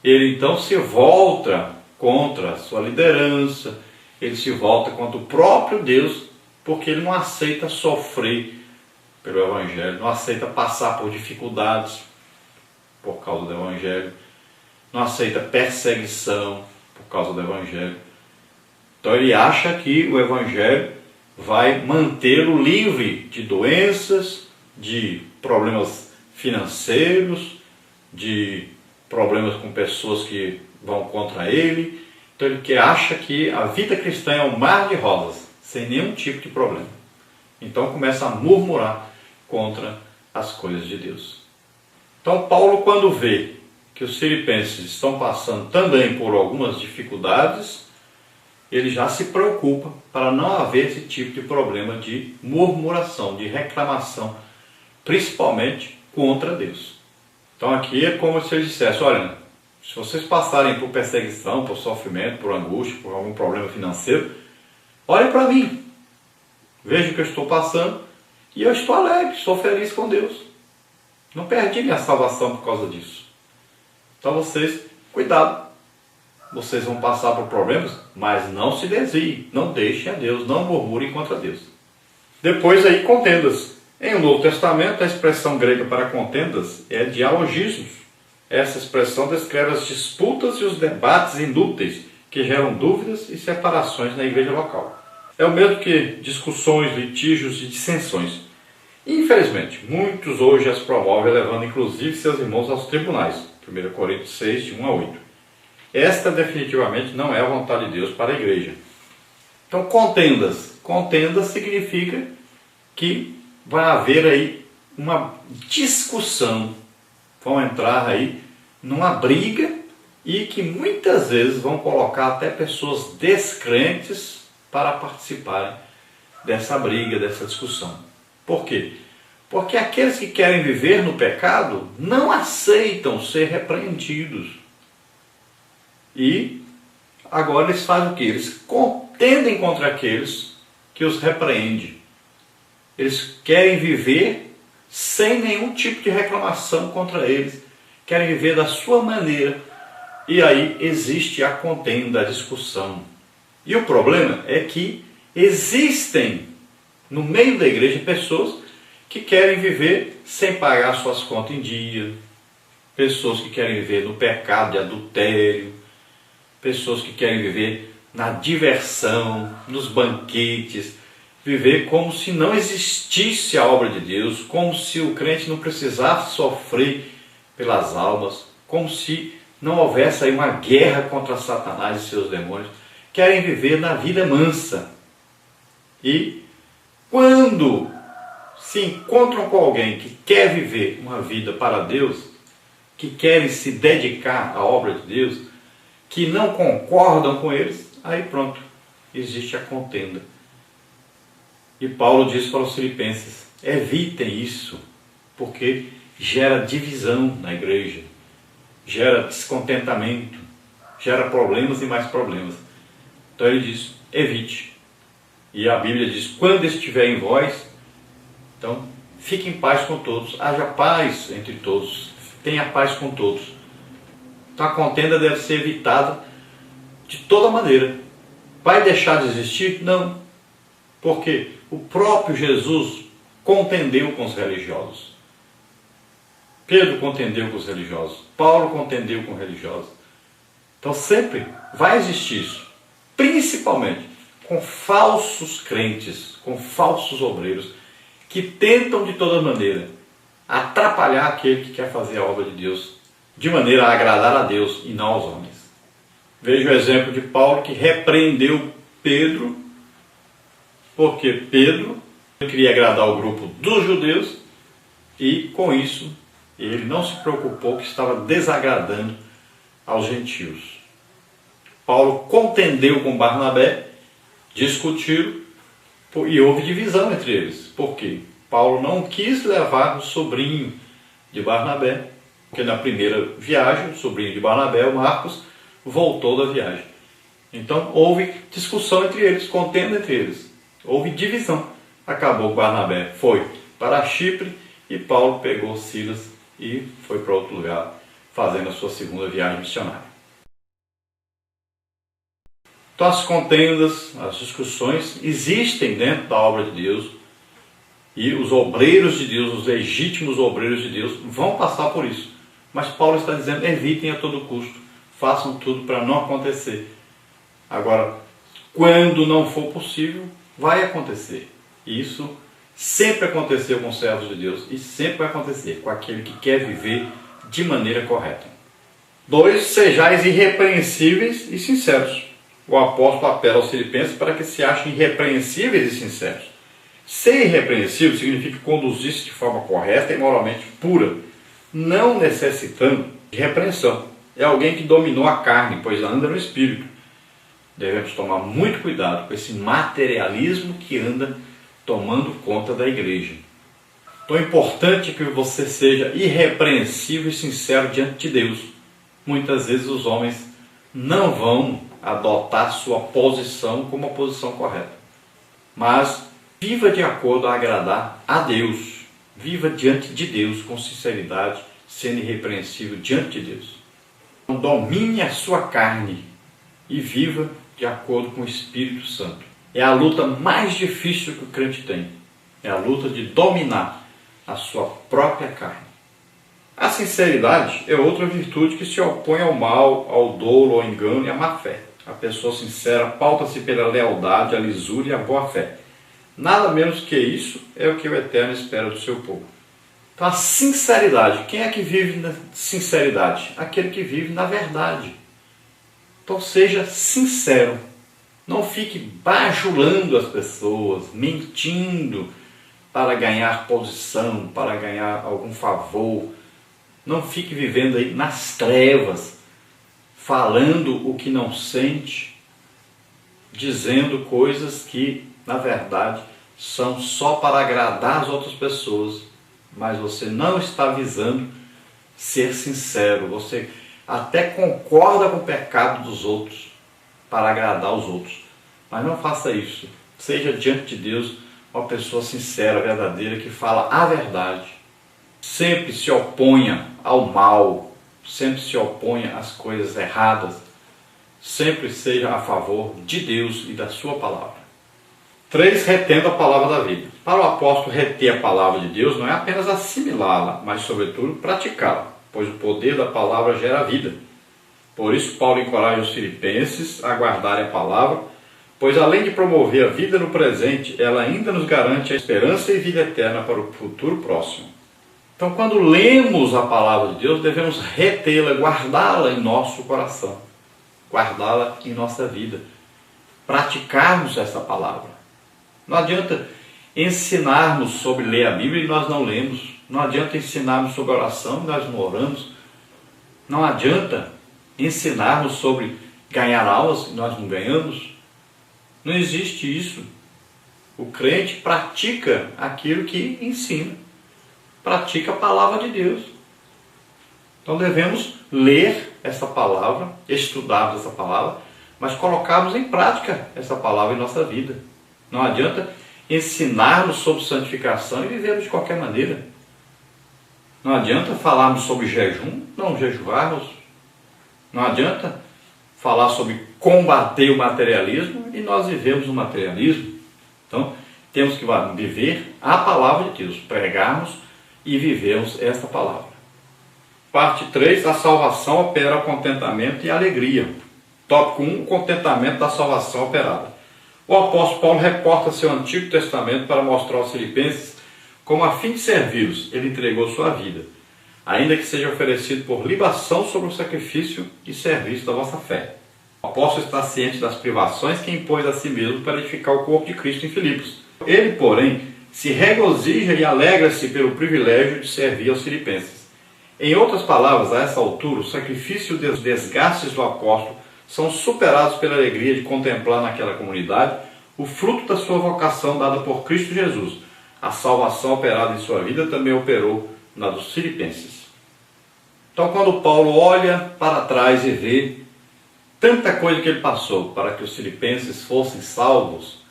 Speaker 1: ele então se volta contra a sua liderança, ele se volta contra o próprio Deus, porque ele não aceita sofrer pelo Evangelho, não aceita passar por dificuldades por causa do Evangelho, não aceita perseguição por causa do Evangelho. Então ele acha que o Evangelho vai mantê-lo livre de doenças, de problemas financeiros, de problemas com pessoas que vão contra ele. Então ele acha que a vida cristã é um mar de rosas, sem nenhum tipo de problema. Então começa a murmurar contra as coisas de Deus. Então Paulo, quando vê que os filipenses estão passando também por algumas dificuldades, ele já se preocupa para não haver esse tipo de problema de murmuração, de reclamação, principalmente contra Deus. Então aqui é como se ele dissesse, olha, se vocês passarem por perseguição, por sofrimento, por angústia, por algum problema financeiro, olhem para mim, vejam o que eu estou passando, e eu estou alegre, estou feliz com Deus. Não perdi minha salvação por causa disso. Então vocês, cuidado. Vocês vão passar por problemas, mas não se desviem. Não deixem a Deus, não murmurem contra Deus. Depois aí, contendas. Em o Novo Testamento, a expressão grega para contendas é dialogismos. Essa expressão descreve as disputas e os debates inúteis que geram dúvidas e separações na igreja local. É o mesmo que discussões, litígios e dissensões. Infelizmente, muitos hoje as promovem, levando inclusive seus irmãos aos tribunais. 1 Coríntios 6, de 1 a 8. Esta definitivamente não é a vontade de Deus para a igreja. Então, contendas. Contendas significa que vai haver aí uma discussão. Vão entrar aí numa briga e que muitas vezes vão colocar até pessoas descrentes para participarem dessa briga, dessa discussão. Por quê? Porque aqueles que querem viver no pecado não aceitam ser repreendidos. E agora eles fazem o quê? Eles contendem contra aqueles que os repreendem. Eles querem viver sem nenhum tipo de reclamação contra eles. Querem viver da sua maneira. E aí existe a contenda, a discussão. E o problema é que existem no meio da igreja pessoas que querem viver sem pagar suas contas em dia, pessoas que querem viver no pecado de adultério, pessoas que querem viver na diversão, nos banquetes, viver como se não existisse a obra de Deus, como se o crente não precisasse sofrer pelas almas, como se não houvesse aí uma guerra contra Satanás e seus demônios. Querem viver na vida mansa. E quando se encontram com alguém que quer viver uma vida para Deus, que querem se dedicar à obra de Deus, que não concordam com eles, aí pronto, existe a contenda. E Paulo diz para os filipenses, evitem isso, porque gera divisão na igreja, gera descontentamento, gera problemas e mais problemas. Então ele diz, evite. E a Bíblia diz, quando estiver em vós, então fique em paz com todos, haja paz entre todos, tenha paz com todos. Então a contenda deve ser evitada de toda maneira. Vai deixar de existir? Não. Porque o próprio Jesus contendeu com os religiosos. Pedro contendeu com os religiosos. Paulo contendeu com os religiosos. Então sempre vai existir isso. Principalmente com falsos crentes, com falsos obreiros, que tentam de toda maneira atrapalhar aquele que quer fazer a obra de Deus, de maneira a agradar a Deus e não aos homens. Veja o exemplo de Paulo, que repreendeu Pedro, porque Pedro queria agradar o grupo dos judeus e com isso ele não se preocupou que estava desagradando aos gentios. Paulo contendeu com Barnabé, discutiram e houve divisão entre eles. Por quê? Paulo não quis levar o sobrinho de Barnabé, porque na primeira viagem, o sobrinho de Barnabé, o Marcos, voltou da viagem. Então houve discussão entre eles, contenda entre eles. Houve divisão. Acabou que Barnabé foi para Chipre e Paulo pegou Silas e foi para outro lugar, fazendo a sua segunda viagem missionária. Então as contendas, as discussões existem dentro da obra de Deus e os obreiros de Deus, os legítimos obreiros de Deus vão passar por isso. Mas Paulo está dizendo, evitem a todo custo, façam tudo para não acontecer. Agora, quando não for possível, vai acontecer. Isso sempre aconteceu com os servos de Deus e sempre vai acontecer com aquele que quer viver de maneira correta. 2. Sejais irrepreensíveis e sinceros. O apóstolo apela aos filipenses para que se achem irrepreensíveis e sinceros. Ser irrepreensível significa conduzir-se de forma correta e moralmente pura, não necessitando de repreensão. É alguém que dominou a carne, pois anda no espírito. Devemos tomar muito cuidado com esse materialismo que anda tomando conta da igreja. Então é importante que você seja irrepreensível e sincero diante de Deus. Muitas vezes os homens não vão adotar sua posição como a posição correta. Mas viva de acordo a agradar a Deus. Viva diante de Deus com sinceridade, sendo irrepreensível diante de Deus. Então, domine a sua carne e viva de acordo com o Espírito Santo. É a luta mais difícil que o crente tem. É a luta de dominar a sua própria carne. A sinceridade é outra virtude que se opõe ao mal, ao dolo, ao engano e à má fé. A pessoa sincera pauta-se pela lealdade, a lisura e a boa fé. Nada menos que isso é o que o Eterno espera do seu povo. Então a sinceridade, quem é que vive na sinceridade? Aquele que vive na verdade. Então seja sincero. Não fique bajulando as pessoas, mentindo para ganhar posição, para ganhar algum favor. Não fique vivendo aí nas trevas, falando o que não sente, dizendo coisas que, na verdade, são só para agradar as outras pessoas, mas você não está visando ser sincero. Você até concorda com o pecado dos outros para agradar os outros, mas não faça isso. Seja diante de Deus uma pessoa sincera, verdadeira, que fala a verdade. Sempre se oponha ao mal, sempre se oponha às coisas erradas, sempre seja a favor de Deus e da sua palavra. 3. Retendo a palavra da vida. Para o apóstolo, reter a palavra de Deus não é apenas assimilá-la, mas sobretudo praticá-la, pois o poder da palavra gera vida. Por isso Paulo encoraja os filipenses a guardarem a palavra, pois além de promover a vida no presente, ela ainda nos garante a esperança e vida eterna para o futuro próximo. Então, quando lemos a palavra de Deus, devemos retê-la, guardá-la em nosso coração, guardá-la em nossa vida, praticarmos essa palavra. Não adianta ensinarmos sobre ler a Bíblia e nós não lemos. Não adianta ensinarmos sobre oração e nós não oramos. Não adianta ensinarmos sobre ganhar almas e nós não ganhamos. Não existe isso. O crente pratica aquilo que ensina, pratica a palavra de Deus. Então devemos ler essa palavra, estudarmos essa palavra, mas colocarmos em prática essa palavra em nossa vida. Não adianta ensinarmos sobre santificação e vivermos de qualquer maneira. Não adianta falarmos sobre jejum, não jejuarmos. Não adianta falar sobre combater o materialismo e nós vivemos o materialismo. Então, temos que viver a palavra de Deus, pregarmos e vivermos esta palavra. Parte 3, a salvação opera o contentamento e a alegria. Tópico 1, o contentamento da salvação operada. O apóstolo Paulo reporta seu Antigo Testamento para mostrar aos filipenses como, a fim de servi-los, ele entregou sua vida, ainda que seja oferecido por libação sobre o sacrifício e serviço da vossa fé. O apóstolo está ciente das privações que impôs a si mesmo para edificar o corpo de Cristo em Filipos. Ele, porém, se regozija e alegra-se pelo privilégio de servir aos filipenses. Em outras palavras, a essa altura, o sacrifício e os desgastes do apóstolo são superados pela alegria de contemplar naquela comunidade o fruto da sua vocação dada por Cristo Jesus. A salvação operada em sua vida também operou na dos filipenses. Então, quando Paulo olha para trás e vê tanta coisa que ele passou para que os filipenses fossem salvos,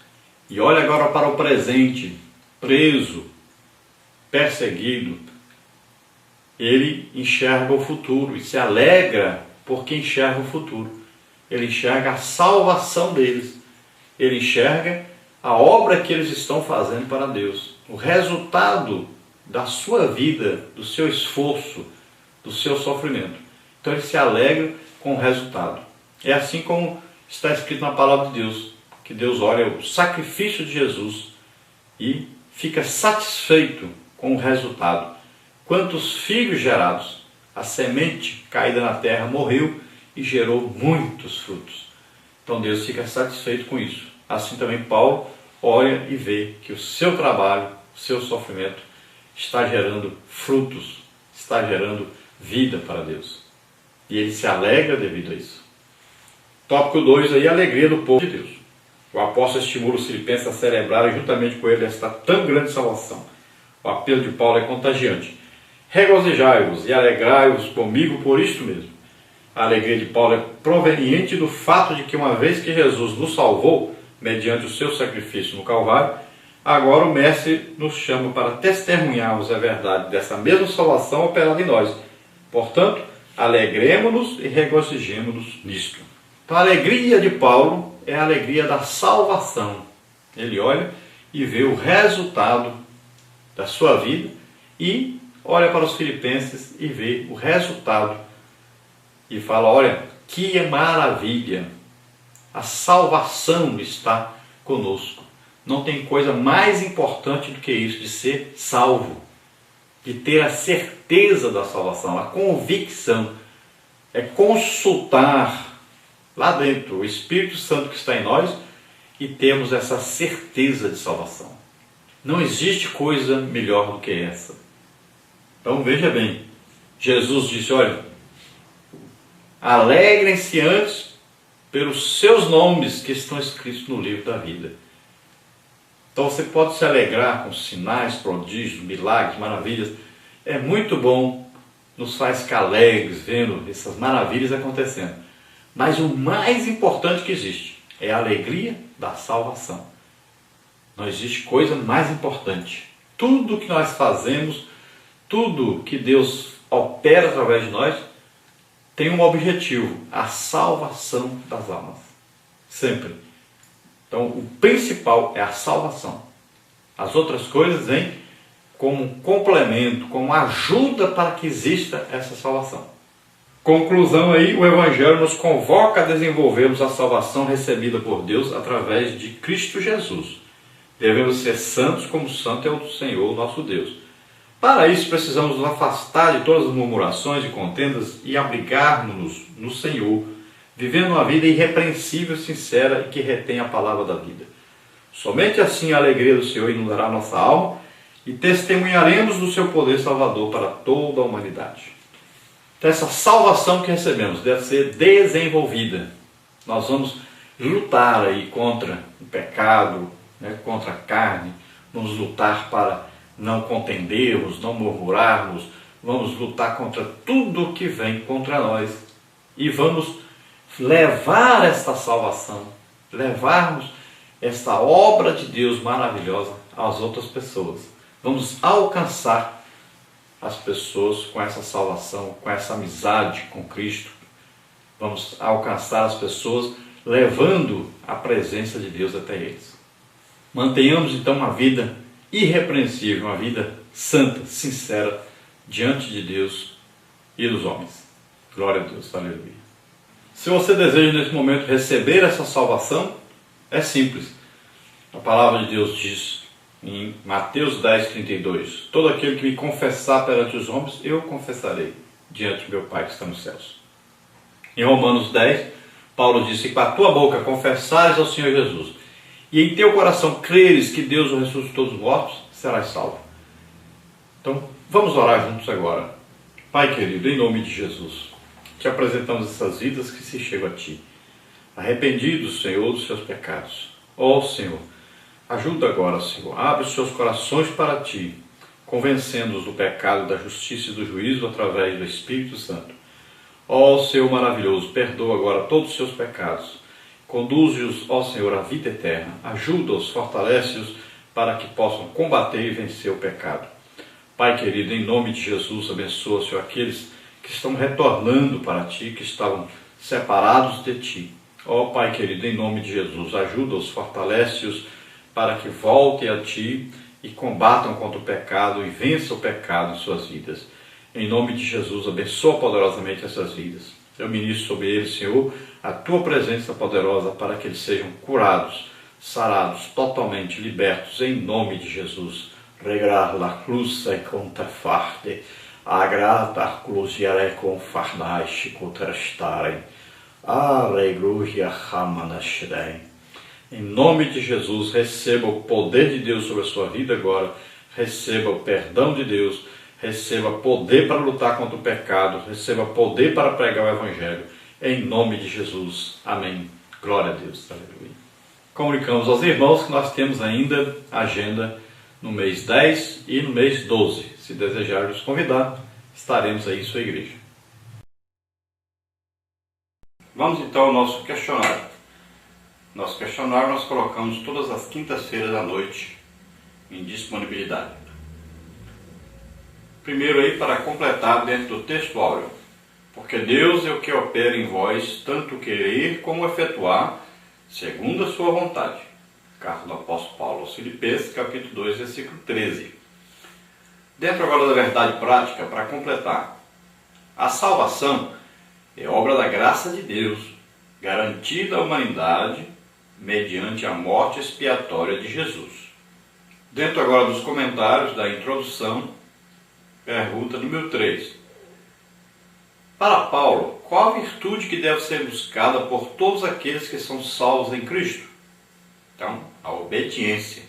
Speaker 1: e olha agora para o presente, preso, perseguido, ele enxerga o futuro e se alegra porque enxerga o futuro. Ele enxerga a salvação deles. Ele enxerga a obra que eles estão fazendo para Deus. O resultado da sua vida, do seu esforço, do seu sofrimento. Então ele se alegra com o resultado. É assim como está escrito na palavra de Deus, que Deus olha o sacrifício de Jesus e fica satisfeito com o resultado. Quantos filhos gerados, a semente caída na terra morreu e gerou muitos frutos. Então Deus fica satisfeito com isso. Assim também Paulo olha e vê que o seu trabalho, o seu sofrimento está gerando frutos, está gerando vida para Deus. E ele se alegra devido a isso. Tópico 2 aí, a alegria do povo de Deus. O apóstolo estimula os filipenses a celebrarem juntamente com ele esta tão grande salvação. O apelo de Paulo é contagiante. Regozijai-vos e alegrai-vos comigo por isto mesmo. A alegria de Paulo é proveniente do fato de que, uma vez que Jesus nos salvou, mediante o seu sacrifício no Calvário, agora o Mestre nos chama para testemunharmos a verdade dessa mesma salvação operada em nós. Portanto, alegremo-nos e regozijemo-nos nisto. Então, a alegria de Paulo é a alegria da salvação. Ele olha e vê o resultado da sua vida e olha para os filipenses e vê o resultado e fala, olha, que maravilha, a salvação está conosco. Não tem coisa mais importante do que isso, de ser salvo, de ter a certeza da salvação, a convicção, é consultar lá dentro o Espírito Santo que está em nós e temos essa certeza de salvação. Não existe coisa melhor do que essa. Então veja bem, Jesus disse, olha, alegrem-se antes pelos seus nomes que estão escritos no livro da vida. Então você pode se alegrar com sinais, prodígios, milagres, maravilhas. É muito bom, nos faz ficar alegres vendo essas maravilhas acontecendo. Mas o mais importante que existe é a alegria da salvação. Não existe coisa mais importante. Tudo que nós fazemos, tudo que Deus opera através de nós, tem um objetivo, a salvação das almas. Sempre. Então, o principal é a salvação. As outras coisas vêm como complemento, como ajuda para que exista essa salvação. Conclusão aí, o Evangelho nos convoca a desenvolvermos a salvação recebida por Deus através de Cristo Jesus. Devemos ser santos como santo é o Senhor, nosso Deus. Para isso, precisamos nos afastar de todas as murmurações e contendas e abrigarmos-nos no Senhor, vivendo uma vida irrepreensível, sincera e que retém a palavra da vida. Somente assim a alegria do Senhor inundará nossa alma e testemunharemos do seu poder salvador para toda a humanidade. Então essa salvação que recebemos deve ser desenvolvida. Nós vamos lutar aí contra o pecado, né, contra a carne, vamos lutar para não contendermos, não murmurarmos, vamos lutar contra tudo que vem contra nós e vamos levar esta salvação, levarmos esta obra de Deus maravilhosa às outras pessoas. Vamos alcançar as pessoas com essa salvação, com essa amizade com Cristo. Vamos alcançar as pessoas levando a presença de Deus até eles. Mantenhamos então uma vida irrepreensível, uma vida santa, sincera, diante de Deus e dos homens. Glória a Deus, aleluia. Se você deseja nesse momento receber essa salvação, é simples. A palavra de Deus diz em Mateus 10:32, todo aquele que me confessar perante os homens, eu confessarei diante do meu Pai que está nos céus. Em Romanos 10, Paulo disse, com a tua boca confessares ao Senhor Jesus, e em teu coração creres que Deus o ressuscitou dos mortos, serás salvo. Então, vamos orar juntos agora. Pai querido, em nome de Jesus, te apresentamos essas vidas que se chegam a Ti, arrependidos, Senhor, dos seus pecados. Ó Senhor, ajuda agora, Senhor, abre os seus corações para Ti, convencendo-os do pecado, da justiça e do juízo através do Espírito Santo. Ó Senhor maravilhoso, perdoa agora todos os seus pecados, conduze-os, ó Senhor, à vida eterna, ajuda-os, fortalece-os para que possam combater e vencer o pecado. Pai querido, em nome de Jesus, abençoa, Senhor, aqueles que estão retornando para Ti, que estavam separados de Ti. Ó Pai querido, em nome de Jesus, ajuda-os, fortalece-os para que voltem a Ti e combatam contra o pecado e vençam o pecado em suas vidas. Em nome de Jesus, abençoa poderosamente essas vidas. Eu ministro sobre eles, Senhor, a Tua presença poderosa para que eles sejam curados, sarados, totalmente libertos, em nome de Jesus. Regrar la cruz e contrafarte, agrada cruziare com farnaste contrastarem, alegruia ramanashdem. Em nome de Jesus, receba o poder de Deus sobre a sua vida agora, receba o perdão de Deus, receba poder para lutar contra o pecado, receba poder para pregar o Evangelho, em nome de Jesus. Amém. Glória a Deus. Aleluia. Comunicamos aos irmãos que nós temos ainda agenda no mês 10 e no mês 12. Se desejar nos convidar, estaremos aí em sua igreja. Vamos então ao nosso questionário. Nosso questionário nós colocamos todas as quintas-feiras à noite em disponibilidade. Primeiro aí para completar dentro do texto áureo. Porque Deus é o que opera em vós, tanto querer como efetuar, segundo a sua vontade. Carta do apóstolo Paulo aos Filipenses, capítulo 2, versículo 13. Dentro agora da verdade prática, para completar. A salvação é obra da graça de Deus, garantida à humanidade mediante a morte expiatória de Jesus. Dentro agora dos comentários da introdução, pergunta número 3. Para Paulo, qual a virtude que deve ser buscada por todos aqueles que são salvos em Cristo? Então, a obediência.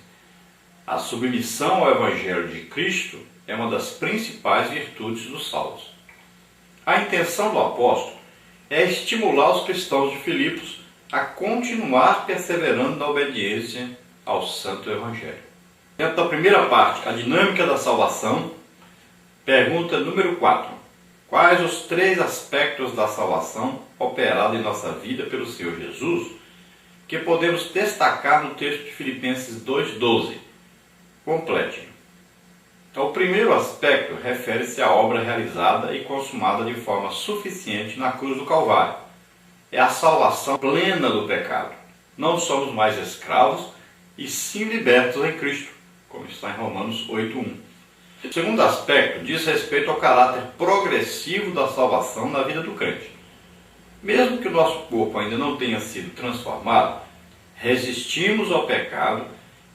Speaker 1: A submissão ao Evangelho de Cristo é uma das principais virtudes dos salvos. A intenção do apóstolo é estimular os cristãos de Filipos a continuar perseverando na obediência ao Santo Evangelho. Dentro da primeira parte, a dinâmica da salvação, pergunta número 4. Quais os 3 aspectos da salvação operada em nossa vida pelo Senhor Jesus que podemos destacar no texto de Filipenses 2,12? Complete. Então, o primeiro aspecto refere-se à obra realizada e consumada de forma suficiente na cruz do Calvário. É a salvação plena do pecado. Não somos mais escravos e sim libertos em Cristo, como está em Romanos 8,1. O segundo aspecto diz respeito ao caráter progressivo da salvação na vida do crente. Mesmo que o nosso corpo ainda não tenha sido transformado, resistimos ao pecado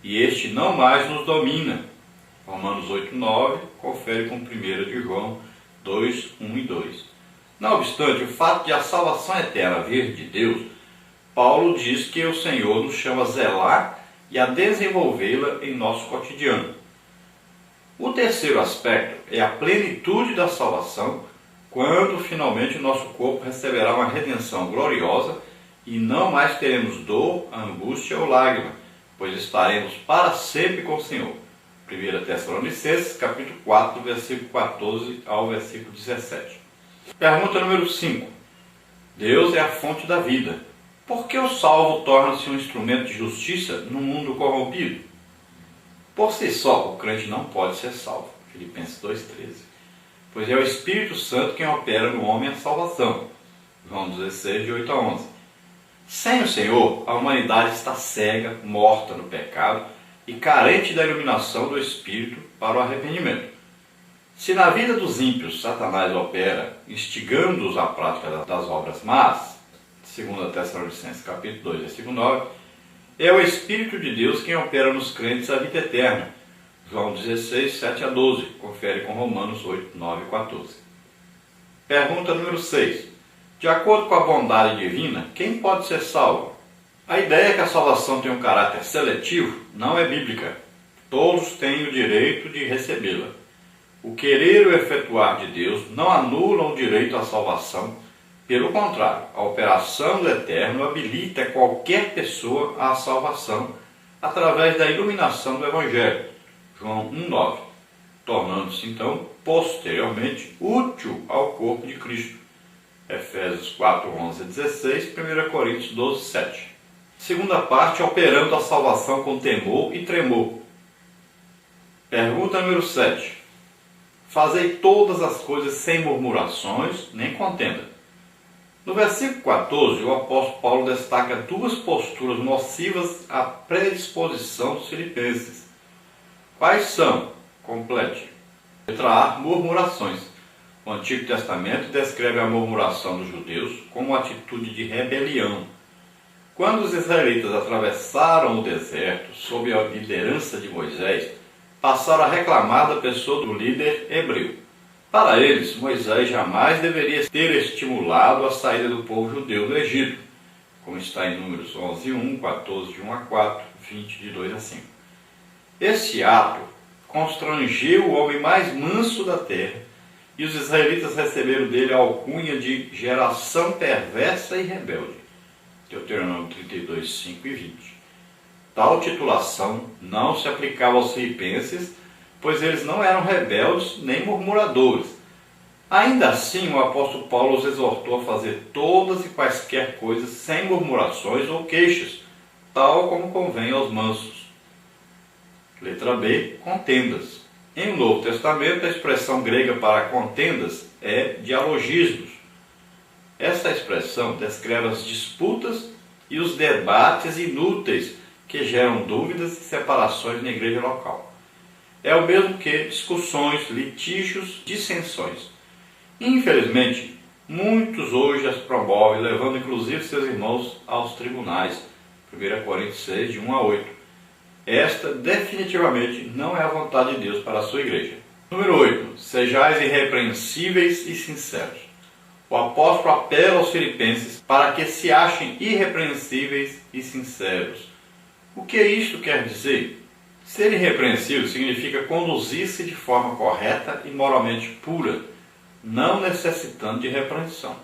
Speaker 1: e este não mais nos domina. Romanos 8,9, confere com 1 de João 2,1 e 2. Não obstante, o fato de a salvação eterna vir de Deus, Paulo diz que o Senhor nos chama a zelar e a desenvolvê-la em nosso cotidiano. O terceiro aspecto é a plenitude da salvação quando finalmente o nosso corpo receberá uma redenção gloriosa e não mais teremos dor, angústia ou lágrima, pois estaremos para sempre com o Senhor. 1 Tessalonicenses, capítulo 4, versículo 14 ao versículo 17. Pergunta número 5. Deus é a fonte da vida. Por que o salvo torna-se um instrumento de justiça no mundo corrompido? Por si só, o crente não pode ser salvo. Filipenses 2,13. Pois é o Espírito Santo quem opera no homem a salvação. João 16, de 8 a 11. Sem o Senhor, a humanidade está cega, morta no pecado e carente da iluminação do Espírito para o arrependimento. Se na vida dos ímpios Satanás opera, instigando-os à prática das obras más, 2 Tessalonicenses capítulo 2, versículo 9, é o Espírito de Deus quem opera nos crentes a vida eterna. João 16, 7 a 12, confere com Romanos 8, 9 e 14. Pergunta número 6. De acordo com a bondade divina, quem pode ser salvo? A ideia que a salvação tem um caráter seletivo não é bíblica. Todos têm o direito de recebê-la. O querer e o efetuar de Deus não anulam o direito à salvação. Pelo contrário, a operação do Eterno habilita qualquer pessoa à salvação através da iluminação do Evangelho. João 1,9, tornando-se então, posteriormente, útil ao corpo de Cristo. Efésios 4, 11 a 16, 1 Coríntios 12, 7. Segunda parte, operando a salvação com temor e tremor. Pergunta número 7. Fazei todas as coisas sem murmurações, nem contenda. No versículo 14, o apóstolo Paulo destaca duas posturas nocivas à predisposição dos filipenses. Quais são? Complete. Letra A. Murmurações. O Antigo Testamento descreve a murmuração dos judeus como atitude de rebelião. Quando os israelitas atravessaram o deserto sob a liderança de Moisés, passaram a reclamar da pessoa do líder hebreu. Para eles, Moisés jamais deveria ter estimulado a saída do povo judeu do Egito, como está em Números 11, 1, 14, de 1 a 4, 20, de 2 a 5. Esse ato constrangeu o homem mais manso da terra e os israelitas receberam dele a alcunha de geração perversa e rebelde. Deuteronômio 32, 5 e 20. Tal titulação não se aplicava aos filipenses, pois eles não eram rebeldes nem murmuradores. Ainda assim, o apóstolo Paulo os exortou a fazer todas e quaisquer coisas sem murmurações ou queixas, tal como convém aos mansos. Letra B. Contendas. Em o Novo Testamento, a expressão grega para contendas é dialogismos. Essa expressão descreve as disputas e os debates inúteis que geram dúvidas e separações na igreja local. É o mesmo que discussões, litígios, dissensões. Infelizmente, muitos hoje as promovem, levando inclusive seus irmãos aos tribunais. 1 Coríntios 6, de 1 a 8. Esta definitivamente não é a vontade de Deus para a sua igreja. Número 8. Sejais irrepreensíveis e sinceros. O apóstolo apela aos filipenses para que se achem irrepreensíveis e sinceros. O que isto quer dizer? Ser irrepreensível significa conduzir-se de forma correta e moralmente pura, não necessitando de repreensão.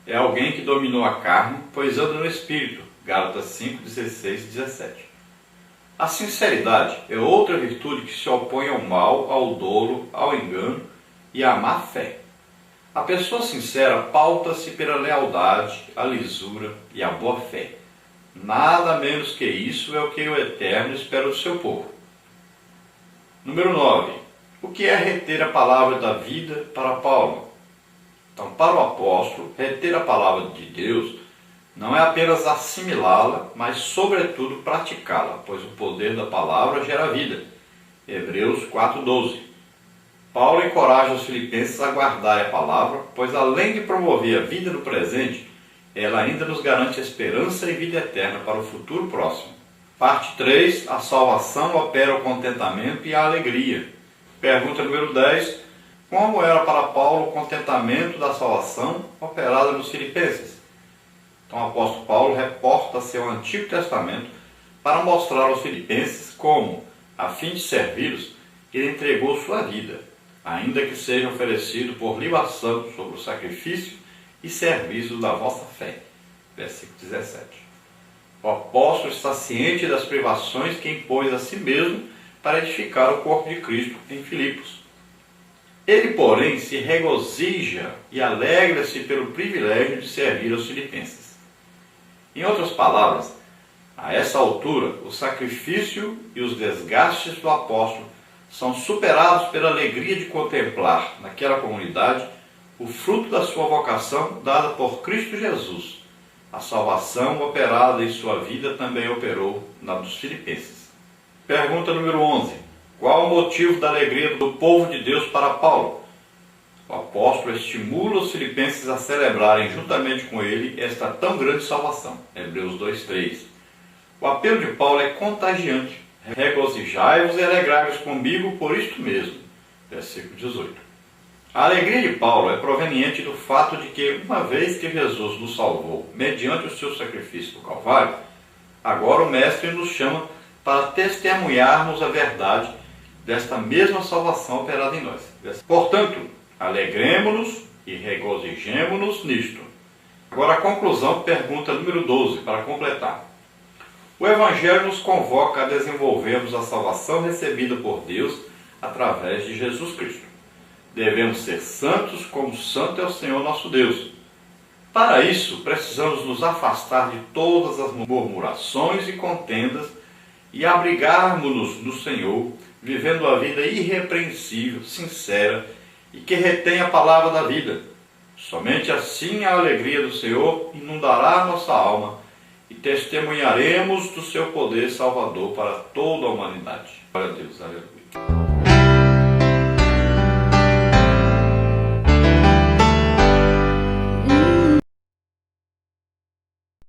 Speaker 1: É alguém que dominou a carne, pois anda no Espírito. Gálatas 5, 16 e 17. A sinceridade é outra virtude que se opõe ao mal, ao dolo, ao engano e à má fé. A pessoa sincera pauta-se pela lealdade, a lisura e a boa fé. Nada menos que isso é o que o Eterno espera do seu povo. Número 9. O que é reter a palavra da vida para Paulo? Então, para o apóstolo, reter a palavra de Deus não é apenas assimilá-la, mas sobretudo praticá-la, pois o poder da palavra gera vida. Hebreus 4:12. Paulo encoraja os filipenses a guardarem a palavra, pois além de promover a vida no presente, ela ainda nos garante esperança e vida eterna para o futuro próximo. Parte 3. A salvação opera o contentamento e a alegria. Pergunta número 10. Como era para Paulo o contentamento da salvação operada nos filipenses? Então o apóstolo Paulo reporta-se ao Antigo Testamento para mostrar aos filipenses como, a fim de servi-los, ele entregou sua vida. ainda que seja oferecido por libação sobre o sacrifício e serviço da vossa fé. Versículo 17. O apóstolo está ciente das privações que impôs a si mesmo para edificar o corpo de Cristo em Filipos. Ele, porém, se regozija e alegra-se pelo privilégio de servir aos filipenses. Em outras palavras, a essa altura, o sacrifício e os desgastes do apóstolo são superados pela alegria de contemplar, naquela comunidade, o fruto da sua vocação dada por Cristo Jesus. A salvação operada em sua vida também operou na dos filipenses. Pergunta número 11. Qual o motivo da alegria do povo de Deus para Paulo? O apóstolo estimula os filipenses a celebrarem juntamente com ele esta tão grande salvação. Hebreus 2:3. O apelo de Paulo é contagiante. Regozijai-vos e alegrai-vos comigo por isto mesmo. Versículo 18. A alegria de Paulo é proveniente do fato de que, uma vez que Jesus nos salvou mediante o seu sacrifício do Calvário, agora o Mestre nos chama para testemunharmos a verdade desta mesma salvação operada em nós. Portanto, alegremo-nos e regozijemo-nos nisto. Agora a conclusão, pergunta número 12, para completar. O Evangelho nos convoca a desenvolvermos a salvação recebida por Deus através de Jesus Cristo. Devemos ser santos como santo é o Senhor nosso Deus. Para isso, precisamos nos afastar de todas as murmurações e contendas e abrigarmos-nos no Senhor, vivendo a vida irrepreensível, sincera e que retém a palavra da vida. Somente assim a alegria do Senhor inundará a nossa alma e testemunharemos do seu poder salvador para toda a humanidade. Glória a Deus, aleluia.